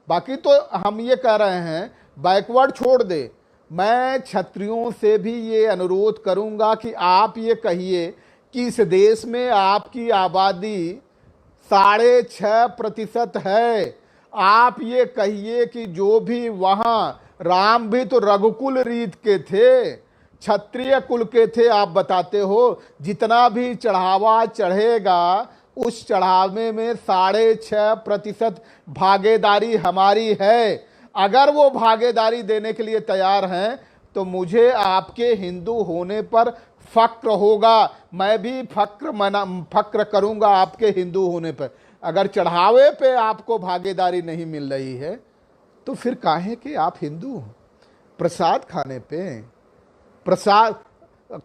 बाकी तो हम ये कह रहे हैं बैकवर्ड छोड़ दे। मैं क्षत्रियों से भी ये अनुरोध करूंगा कि आप ये कहिए कि इस देश में आपकी आबादी 6.5% है। आप ये कहिए कि जो भी वहां, राम भी तो रघुकुल रीत के थे, क्षत्रिय कुल के थे। आप बताते हो जितना भी चढ़ावा चढ़ेगा उस चढ़ावे में 6.5% भागीदारी हमारी है। अगर वो भागीदारी देने के लिए तैयार हैं तो मुझे आपके हिंदू होने पर फक्र होगा। मैं भी फक्र करूंगा आपके हिंदू होने पर। अगर चढ़ावे पे आपको भागीदारी नहीं मिल रही है तो फिर काहे कि आप हिंदू हो। प्रसाद खाने पे प्रसाद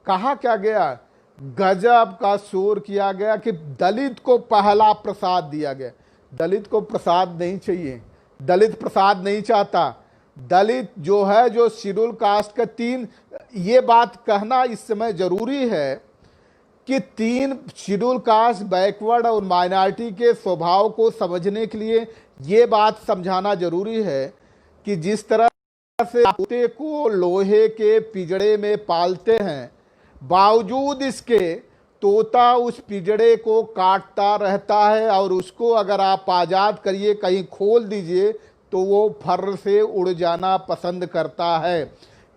कहा क्या गया, गजब का शोर किया गया कि दलित को पहला प्रसाद दिया गया। दलित को प्रसाद नहीं चाहिए, दलित प्रसाद नहीं चाहता। दलित जो है, जो शेड्यूल कास्ट का 3, ये बात कहना इस समय जरूरी है कि 3 शेड्यूल कास्ट, बैकवर्ड और माइनॉरिटी के स्वभाव को समझने के लिए ये बात समझाना जरूरी है कि जिस तरह से तोते को लोहे के पिंजड़े में पालते हैं, बावजूद इसके तोता उस पिंजड़े को काटता रहता है और उसको अगर आप आज़ाद करिए, कहीं खोल दीजिए तो वो फर से उड़ जाना पसंद करता है,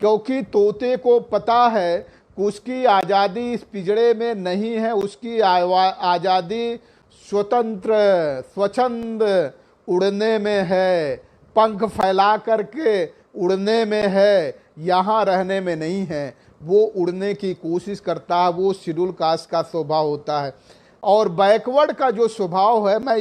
क्योंकि तोते को पता है कि उसकी आज़ादी इस पिंजड़े में नहीं है। उसकी आज़ादी स्वच्छंद उड़ने में है, पंख फैला करके उड़ने में है, यहाँ रहने में नहीं है। वो उड़ने की कोशिश करता है, वो शेड्यूल कास्ट का स्वभाव होता है। और बैकवर्ड का जो स्वभाव है, मैं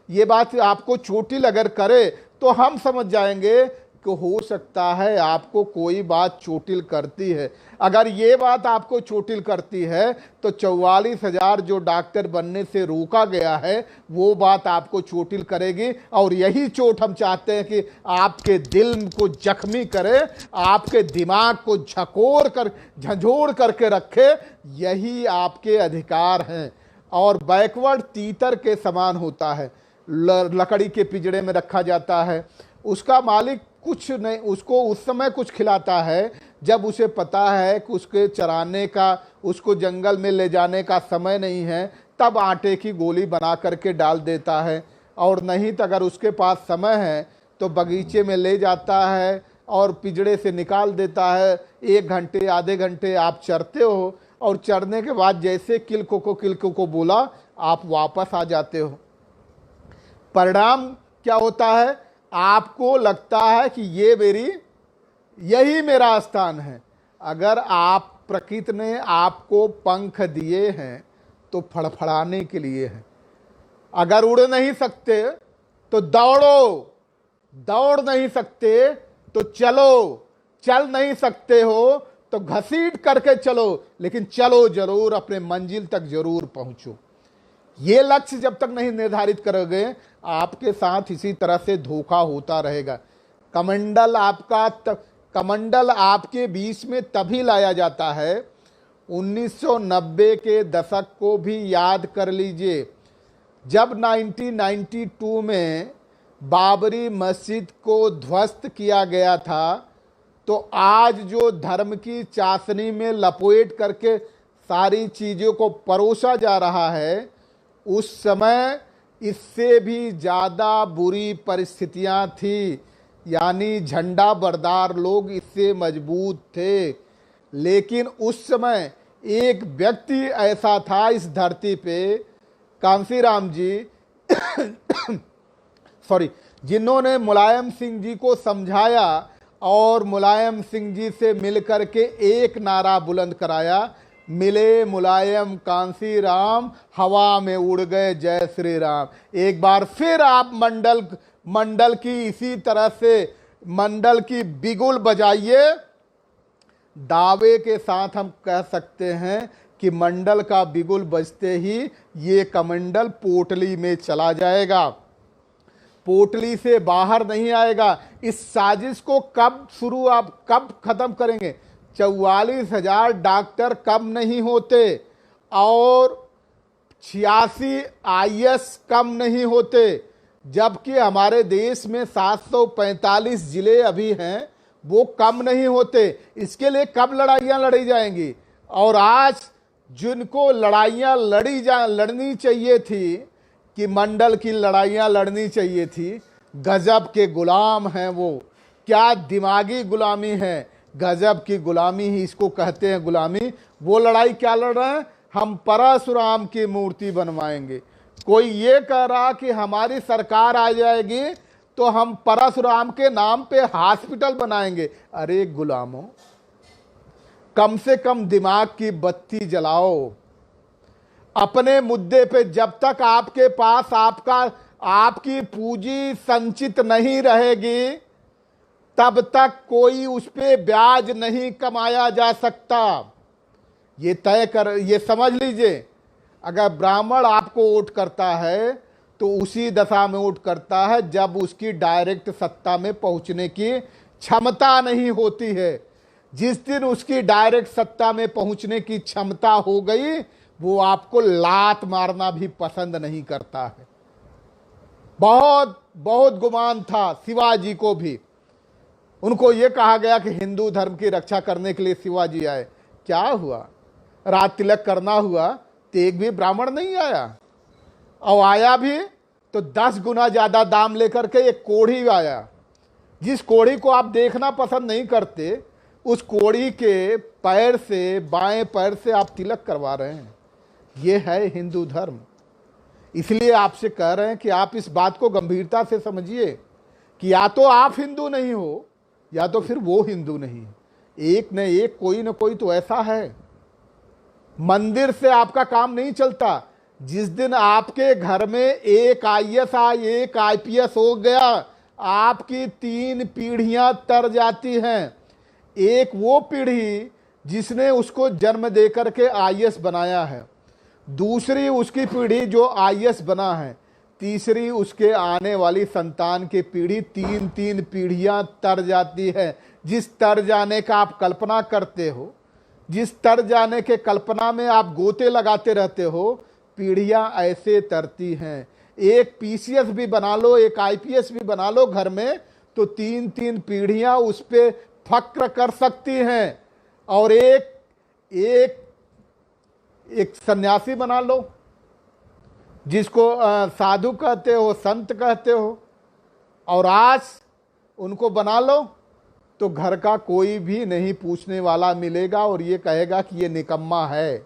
ये बात आपको चोटिल अगर करे तो हम समझ जाएंगे कि हो सकता है आपको कोई बात चोटिल करती है। अगर ये बात आपको चोटिल करती है तो 44,000 जो डॉक्टर बनने से रोका गया है वो बात आपको चोटिल करेगी। और यही चोट हम चाहते हैं कि आपके दिल को जख्मी करे, आपके दिमाग को झंझोड़ करके रखे। यही आपके अधिकार हैं। और बैकवर्ड तीतर के समान होता है, लकड़ी के पिंजड़े में रखा जाता है। उसका मालिक कुछ नहीं, उसको उस समय कुछ खिलाता है जब उसे पता है कि उसके चराने का, उसको जंगल में ले जाने का समय नहीं है, तब आटे की गोली बना करके डाल देता है। और नहीं तो अगर उसके पास समय है तो बगीचे में ले जाता है और पिंजड़े से निकाल देता है। 1 घंटे आधे घंटे आप चरते हो और चरने के बाद जैसे किलको को बोला आप वापस आ जाते हो। परिणाम क्या होता है, आपको लगता है कि यही मेरा स्थान है। अगर आप, प्रकृति ने आपको पंख दिए हैं तो फड़फड़ाने के लिए है। अगर उड़ नहीं सकते तो दौड़ो, दौड़ नहीं सकते तो चलो, चल नहीं सकते हो तो घसीट करके चलो, लेकिन चलो जरूर, अपने मंजिल तक जरूर पहुंचो। ये लक्ष्य जब तक नहीं निर्धारित करोगे आपके साथ इसी तरह से धोखा होता रहेगा। कमंडल आपके बीच में तभी लाया जाता है, 1990 के दशक को भी याद कर लीजिए, जब 1992 में बाबरी मस्जिद को ध्वस्त किया गया था। तो आज जो धर्म की चाशनी में लपेट करके सारी चीज़ों को परोसा जा रहा है, उस समय इससे भी ज़्यादा बुरी परिस्थितियां थी। यानी झंडा बरदार लोग इससे मजबूत थे। लेकिन उस समय एक व्यक्ति ऐसा था इस धरती पे, कांसीराम जी सॉरी, जिन्होंने मुलायम सिंह जी को समझाया और मुलायम सिंह जी से मिलकर के एक नारा बुलंद कराया, मिले मुलायम कांसी राम, हवा में उड़ गए जय श्री राम। एक बार फिर आप मंडल की इसी तरह से मंडल की बिगुल बजाइए। दावे के साथ हम कह सकते हैं कि मंडल का बिगुल बजते ही ये कमंडल पोटली में चला जाएगा, पोटली से बाहर नहीं आएगा। इस साजिश को आप कब खत्म करेंगे? 44,000 डॉक्टर कम नहीं होते और 86 आईएएस कम नहीं होते, जबकि हमारे देश में 745 जिले अभी हैं, वो कम नहीं होते। इसके लिए कब लड़ाइयाँ लड़ी जाएंगी? और आज जिनको लड़ाइयाँ लड़नी चाहिए थी कि मंडल की लड़ाइयाँ लड़नी चाहिए थी, गजब के गुलाम हैं वो। क्या दिमागी गुलामी है, गजब की गुलामी ही इसको कहते हैं, गुलामी। वो लड़ाई क्या लड़ रहे हैं? हम परशुराम की मूर्ति बनवाएंगे। कोई ये कह रहा कि हमारी सरकार आ जाएगी तो हम परशुराम के नाम पे हॉस्पिटल बनाएंगे। अरे गुलामों, कम से कम दिमाग की बत्ती जलाओ। अपने मुद्दे पे जब तक आपके पास आपकी पूंजी संचित नहीं रहेगी, तब तक कोई उस पे ब्याज नहीं कमाया जा सकता। ये समझ लीजिए। अगर ब्राह्मण आपको वोट करता है तो उसी दशा में वोट करता है जब उसकी डायरेक्ट सत्ता में पहुंचने की क्षमता नहीं होती है। जिस दिन उसकी डायरेक्ट सत्ता में पहुंचने की क्षमता हो गई, वो आपको लात मारना भी पसंद नहीं करता है। बहुत बहुत गुमान था शिवाजी को भी। उनको यह कहा गया कि हिंदू धर्म की रक्षा करने के लिए शिवाजी आए। क्या हुआ? रात तिलक करना हुआ तो एक भी ब्राह्मण नहीं आया, और आया भी तो 10 गुना ज्यादा दाम लेकर के एक कोढ़ी आया। जिस कोढ़ी को आप देखना पसंद नहीं करते, उस कोढ़ी के पैर से, बाएं पैर से आप तिलक करवा रहे हैं। ये है हिंदू धर्म। इसलिए आपसे कह रहे हैं कि आप इस बात को गंभीरता से समझिए कि या तो आप हिंदू नहीं हो या तो फिर वो हिंदू नहीं। एक न एक कोई न कोई तो ऐसा है। मंदिर से आपका काम नहीं चलता। जिस दिन आपके घर में एक आईएएस एक आईपीएस हो गया, आपकी 3 पीढ़ियां तर जाती हैं। एक वो पीढ़ी जिसने उसको जन्म देकर के आईएएस बनाया है, दूसरी उसकी पीढ़ी जो आईएएस बना है, तीसरी उसके आने वाली संतान की पीढ़ी, 3 पीढ़ियां तर जाती है। जिस तर जाने का आप कल्पना करते हो, जिस तर जाने के कल्पना में आप गोते लगाते रहते हो, पीढ़ियां ऐसे तरती हैं। एक पीसीएस भी बना लो, एक आईपीएस भी बना लो घर में, तो 3 पीढ़ियां उस पे फक्र कर सकती हैं। और एक सन्यासी बना लो, जिसको साधु कहते हो, संत कहते हो, और आज उनको बना लो तो घर का कोई भी नहीं पूछने वाला मिलेगा और ये कहेगा कि ये निकम्मा है।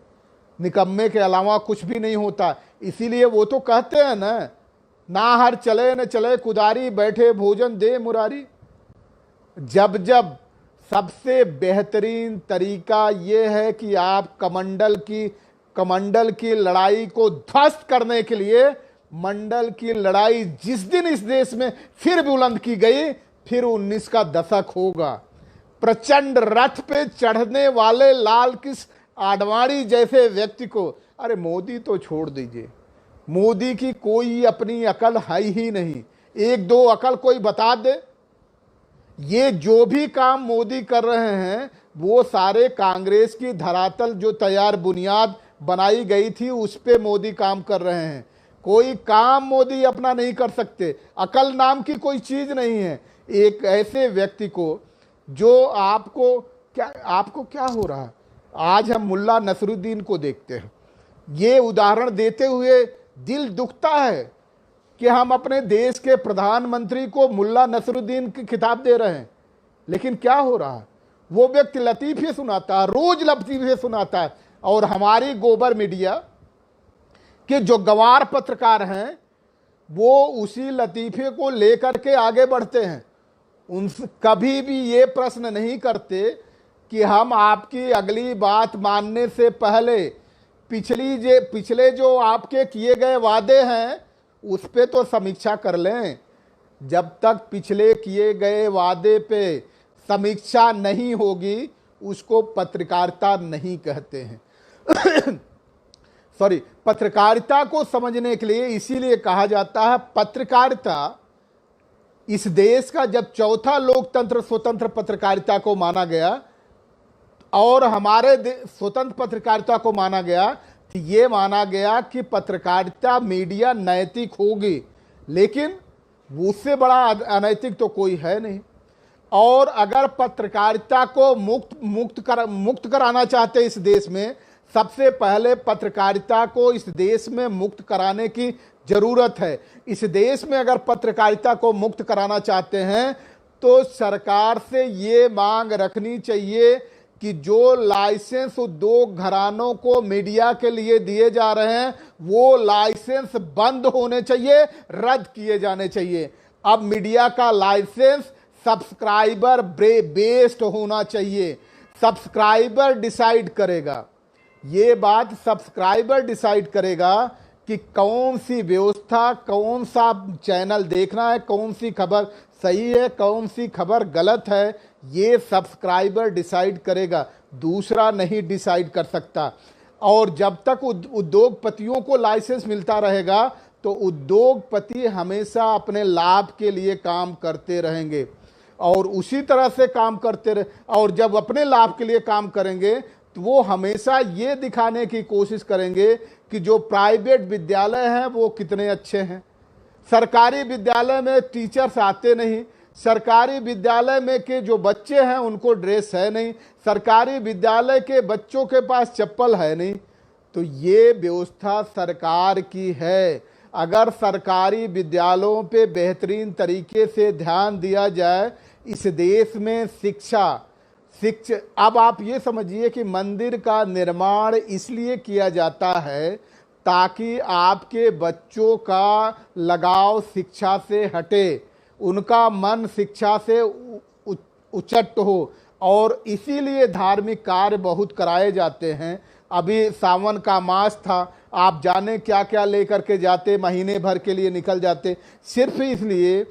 निकम्मे के अलावा कुछ भी नहीं होता। इसीलिए वो तो कहते हैं ना हर चले न चले कुदारी, बैठे भोजन दे मुरारी। जब सबसे बेहतरीन तरीका ये है कि आप कमंडल की लड़ाई को ध्वस्त करने के लिए, मंडल की लड़ाई जिस दिन इस देश में फिर बुलंद की गई, फिर 19 का दशक होगा। प्रचंड रथ पे चढ़ने वाले लाल कृष्ण आडवाणी जैसे व्यक्ति को, अरे मोदी तो छोड़ दीजिए, मोदी की कोई अपनी अकल है ही नहीं। 1-2 अकल कोई बता दे। ये जो भी काम मोदी कर रहे हैं वो सारे कांग्रेस की धरातल जो तैयार बुनियाद बनाई गई थी उस पे मोदी काम कर रहे हैं। कोई काम मोदी अपना नहीं कर सकते। अकल नाम की कोई चीज नहीं है। एक ऐसे व्यक्ति को जो आपको क्या हो रहा है? आज हम मुल्ला नसरुद्दीन को देखते हैं। ये उदाहरण देते हुए दिल दुखता है कि हम अपने देश के प्रधानमंत्री को मुल्ला नसरुद्दीन की खिताब दे रहे हैं, लेकिन क्या हो रहा है? वो व्यक्ति लतीफ़े सुनाता है, रोज लतीफ़े सुनाता है, और हमारी गोबर मीडिया के जो गवार पत्रकार हैं वो उसी लतीफ़े को लेकर के आगे बढ़ते हैं। उनसे कभी भी ये प्रश्न नहीं करते कि हम आपकी अगली बात मानने से पहले पिछले जो आपके किए गए वादे हैं उस पे तो समीक्षा कर लें। जब तक पिछले किए गए वादे पे समीक्षा नहीं होगी उसको पत्रकारिता नहीं कहते हैं। सॉरी, पत्रकारिता को समझने के लिए इसीलिए कहा जाता है पत्रकारिता इस देश का जब चौथा लोकतंत्र स्वतंत्र पत्रकारिता को माना गया और हमारे स्वतंत्र पत्रकारिता को माना गया तो ये माना गया कि पत्रकारिता मीडिया नैतिक होगी, लेकिन उससे बड़ा अनैतिक तो कोई है नहीं। और अगर पत्रकारिता को मुक्त कराना चाहते इस देश में, सबसे पहले पत्रकारिता को इस देश में मुक्त कराने की जरूरत है। इस देश में अगर पत्रकारिता को मुक्त कराना चाहते हैं तो सरकार से ये मांग रखनी चाहिए कि जो लाइसेंस उद्योग घरानों को मीडिया के लिए दिए जा रहे हैं वो लाइसेंस बंद होने चाहिए, रद्द किए जाने चाहिए। अब मीडिया का लाइसेंस सब्सक्राइबर बेस्ड होना चाहिए। सब्सक्राइबर डिसाइड करेगा, ये बात सब्सक्राइबर डिसाइड करेगा कि कौन सी व्यवस्था, कौन सा चैनल देखना है, कौन सी खबर सही है, कौन सी खबर गलत है, ये सब्सक्राइबर डिसाइड करेगा, दूसरा नहीं डिसाइड कर सकता। और जब तक उद्योगपतियों को लाइसेंस मिलता रहेगा तो उद्योगपति हमेशा अपने लाभ के लिए काम करते रहेंगे और उसी तरह से काम करते रहे। और जब अपने लाभ के लिए काम करेंगे तो वो हमेशा ये दिखाने की कोशिश करेंगे कि जो प्राइवेट विद्यालय हैं वो कितने अच्छे हैं। सरकारी विद्यालय में टीचर्स आते नहीं, सरकारी विद्यालय में के जो बच्चे हैं उनको ड्रेस है नहीं, सरकारी विद्यालय के बच्चों के पास चप्पल है नहीं। तो ये व्यवस्था सरकार की है। अगर सरकारी विद्यालयों पे बेहतरीन तरीके से ध्यान दिया जाए, इस देश में शिक्षा अब आप ये समझिए कि मंदिर का निर्माण इसलिए किया जाता है ताकि आपके बच्चों का लगाव शिक्षा से हटे, उनका मन शिक्षा से उचट हो, और इसीलिए धार्मिक कार्य बहुत कराए जाते हैं। अभी सावन का मास था, आप जाने क्या क्या लेकर के जाते, महीने भर के लिए निकल जाते, सिर्फ इसलिए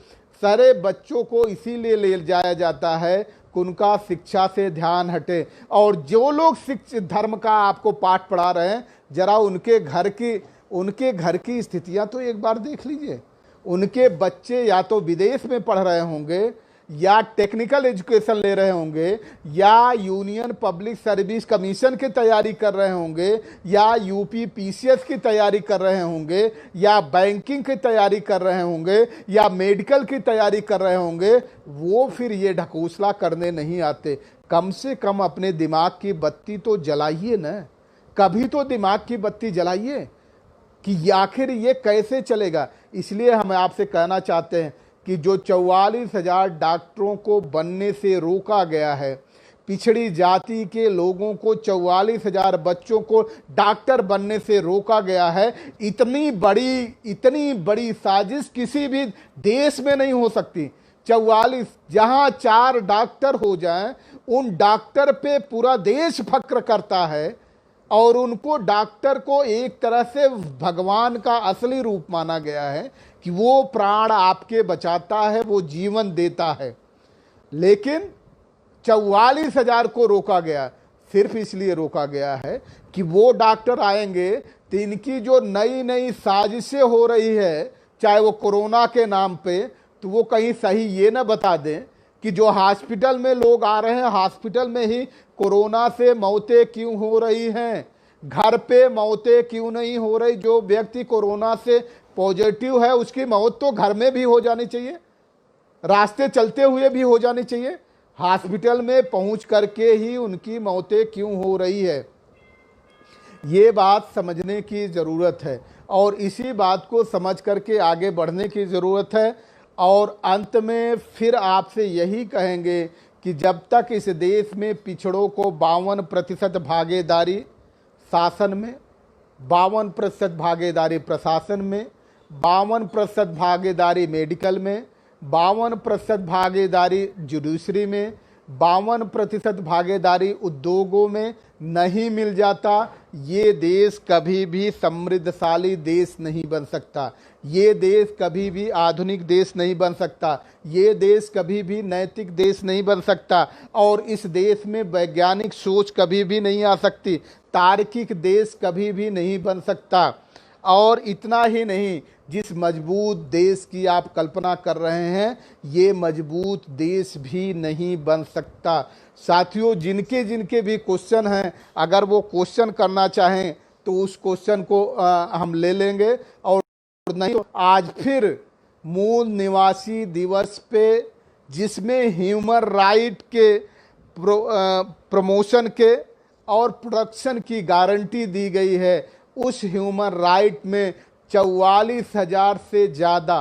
सारे बच्चों को इसीलिए ले जाया जाता है कि उनका शिक्षा से ध्यान हटे। और जो लोग धर्म का आपको पाठ पढ़ा रहे हैं, जरा उनके घर की स्थितियां तो एक बार देख लीजिए। उनके बच्चे या तो विदेश में पढ़ रहे होंगे, या टेक्निकल एजुकेशन ले रहे होंगे, या यूनियन पब्लिक सर्विस कमीशन की तैयारी कर रहे होंगे, या यूपी पीसीएस की तैयारी कर रहे होंगे, या बैंकिंग की तैयारी कर रहे होंगे, या मेडिकल की तैयारी कर रहे होंगे। वो फिर ये ढकोसला करने नहीं आते। कम से कम अपने दिमाग की बत्ती तो जलाइए ना, कभी तो दिमाग की बत्ती जलाइए कि आखिर ये कैसे चलेगा। इसलिए हम आपसे कहना चाहते हैं कि जो 44,000 डॉक्टरों को बनने से रोका गया है, पिछड़ी जाति के लोगों को 44,000 बच्चों को डॉक्टर बनने से रोका गया है, इतनी बड़ी साजिश किसी भी देश में नहीं हो सकती। 44, जहां 4 डॉक्टर हो जाएं, उन डॉक्टर पे पूरा देश फक्र करता है और उनको डॉक्टर को एक तरह से भगवान का असली रूप माना गया है कि वो प्राण आपके बचाता है, वो जीवन देता है। लेकिन 44,000 को रोका गया, सिर्फ इसलिए रोका गया है कि वो डॉक्टर आएंगे तो इनकी जो नई नई साजिशें हो रही है, चाहे वो कोरोना के नाम पे, तो वो कहीं सही ये ना बता दें कि जो हॉस्पिटल में लोग आ रहे हैं, हॉस्पिटल में ही कोरोना से मौतें क्यों हो रही हैं, घर पे मौतें क्यों नहीं हो रही। जो व्यक्ति कोरोना से पॉजिटिव है उसकी मौत तो घर में भी हो जानी चाहिए, रास्ते चलते हुए भी हो जानी चाहिए, हॉस्पिटल में पहुंच करके ही उनकी मौतें क्यों हो रही है। ये बात समझने की ज़रूरत है और इसी बात को समझ करके आगे बढ़ने की ज़रूरत है। और अंत में फिर आपसे यही कहेंगे कि जब तक इस देश में पिछड़ों को 52% भागीदारी शासन में, 52% भागीदारी प्रशासन में, 52% भागीदारी मेडिकल में, 52% भागीदारी जुडिशरी में, 52% भागीदारी उद्योगों में नहीं मिल जाता, ये देश कभी भी समृद्धशाली देश नहीं बन सकता, ये देश कभी भी आधुनिक देश नहीं बन सकता, ये देश कभी भी नैतिक देश नहीं बन सकता, और इस देश में वैज्ञानिक सोच कभी भी नहीं आ सकती, तार्किक देश कभी भी नहीं बन सकता। और इतना ही नहीं, जिस मजबूत देश की आप कल्पना कर रहे हैं, ये मजबूत देश भी नहीं बन सकता। साथियों, जिनके जिनके भी क्वेश्चन हैं, अगर वो क्वेश्चन करना चाहें तो उस क्वेश्चन को हम ले लेंगे, और नहीं तो आज फिर मूल निवासी दिवस पे, जिसमें ह्यूमन राइट के प्रमोशन के और प्रोटेक्शन की गारंटी दी गई है, उस ह्यूमन राइट में 44,000 से ज़्यादा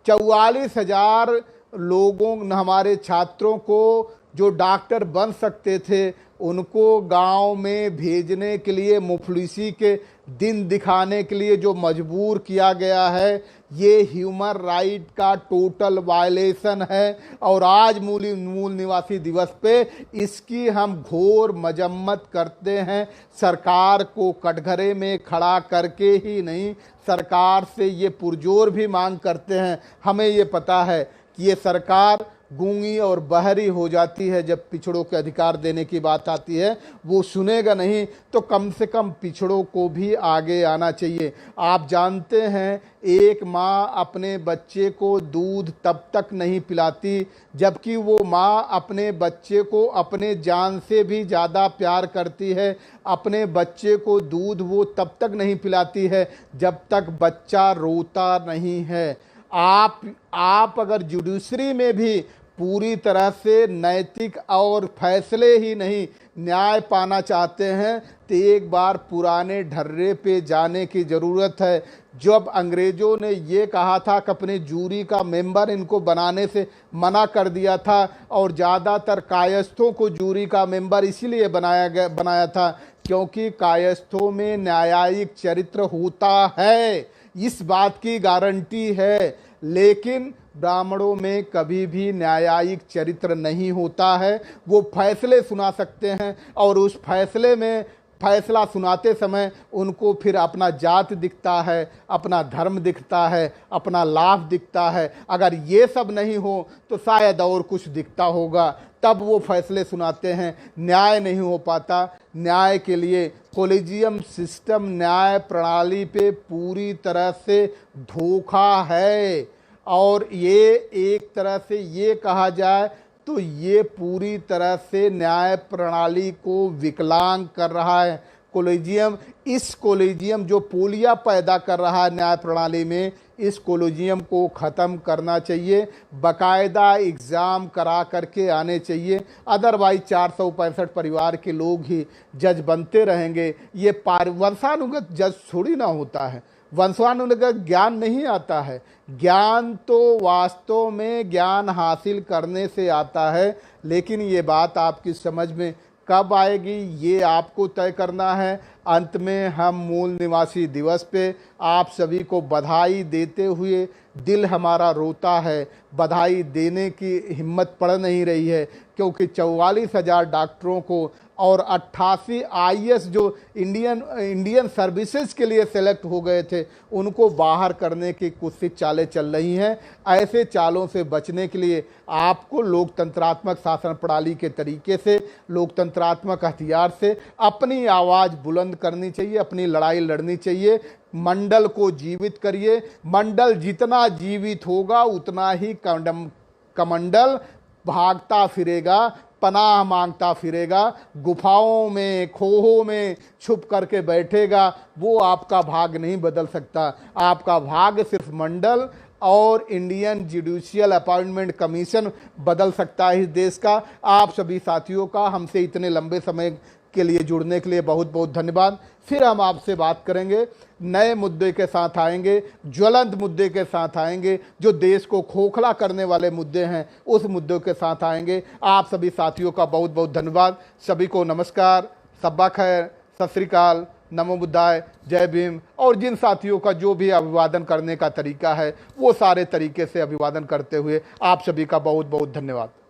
44,000 लोगों, हमारे छात्रों को जो डॉक्टर बन सकते थे, उनको गांव में भेजने के लिए, मुफलिसी के दिन दिखाने के लिए जो मजबूर किया गया है, ये ह्यूमन राइट का टोटल वायलेशन है। और आज मूल निवासी दिवस पे इसकी हम घोर मजम्मत करते हैं। सरकार को कटघरे में खड़ा करके ही नहीं, सरकार से ये पुरजोर भी मांग करते हैं। हमें ये पता है कि ये सरकार गूंगी और बहरी हो जाती है जब पिछड़ों के अधिकार देने की बात आती है, वो सुनेगा नहीं, तो कम से कम पिछड़ों को भी आगे आना चाहिए। आप जानते हैं, एक माँ अपने बच्चे को दूध तब तक नहीं पिलाती, जबकि वो माँ अपने बच्चे को अपने जान से भी ज़्यादा प्यार करती है। अपने बच्चे को दूध वो तब तक नहीं पिलाती है जब तक बच्चा रोता नहीं है। आप अगर जुडिशरी में भी पूरी तरह से नैतिक और फैसले ही नहीं, न्याय पाना चाहते हैं, तो एक बार पुराने ढर्रे पे जाने की ज़रूरत है। जब अंग्रेज़ों ने ये कहा था कि अपने जूरी का मेंबर इनको बनाने से मना कर दिया था, और ज़्यादातर कायस्थों को जूरी का मेंबर इसीलिए बनाया था क्योंकि कायस्थों में न्यायिक चरित्र होता है, इस बात की गारंटी है। लेकिन ब्राह्मणों में कभी भी न्यायिक चरित्र नहीं होता है। वो फैसले सुना सकते हैं, और उस फैसले में फैसला सुनाते समय उनको फिर अपना जात दिखता है, अपना धर्म दिखता है, अपना लाभ दिखता है। अगर ये सब नहीं हो तो शायद और कुछ दिखता होगा, तब वो फैसले सुनाते हैं। न्याय नहीं हो पाता। न्याय के लिए कोलेजियम सिस्टम, न्याय प्रणाली पे पूरी तरह से धोखा है, और ये एक तरह से ये कहा जाए तो ये पूरी तरह से न्याय प्रणाली को विकलांग कर रहा है। कोलेजियम, इस कोलेजियम जो पोलिया पैदा कर रहा है न्याय प्रणाली में, इस कोलेजियम को ख़त्म करना चाहिए। बाकायदा एग्ज़ाम करा करके आने चाहिए, अदरवाइज 465 परिवार के लोग ही जज बनते रहेंगे। ये वंशानुगत जज थोड़ी ना होता है, वंशानुगत ज्ञान नहीं आता है। ज्ञान तो वास्तव में ज्ञान हासिल करने से आता है, लेकिन ये बात आपकी समझ में कब आएगी ये आपको तय करना है। अंत में हम मूल निवासी दिवस पे आप सभी को बधाई देते हुए दिल हमारा रोता है, बधाई देने की हिम्मत पड़ नहीं रही है, क्योंकि 44,000 डॉक्टरों को और 88 आईएएस जो इंडियन सर्विसेज के लिए सेलेक्ट हो गए थे, उनको बाहर करने की कुछ चालें चल रही हैं। ऐसे चालों से बचने के लिए आपको लोकतंत्रात्मक शासन प्रणाली के तरीके से, लोकतंत्रात्मक हथियार से अपनी आवाज़ बुलंद करनी चाहिए, अपनी लड़ाई लड़नी चाहिए। मंडल को जीवित करिए। मंडल जितना जीवित होगा उतना ही कमंडल भागता फिरेगा, पनाह मांगता फिरेगा, गुफाओं में, खोहों में छुप करके बैठेगा। वो आपका भाग नहीं बदल सकता। आपका भाग सिर्फ मंडल और इंडियन जुडिशियल अपॉइंटमेंट कमीशन बदल सकता है इस देश का। आप सभी साथियों का हमसे इतने लंबे समय के लिए जुड़ने के लिए बहुत बहुत धन्यवाद। फिर हम आपसे बात करेंगे, नए मुद्दे के साथ आएंगे, ज्वलंत मुद्दे के साथ आएंगे, जो देश को खोखला करने वाले मुद्दे हैं उस मुद्दों के साथ आएंगे। आप सभी साथियों का बहुत बहुत धन्यवाद। सभी को नमस्कार, सब्बा खैर, सत श्री अकाल, नमो बुद्धाय, जय भीम। और जिन साथियों का जो भी अभिवादन करने का तरीका है वो सारे तरीके से अभिवादन करते हुए आप सभी का बहुत बहुत धन्यवाद।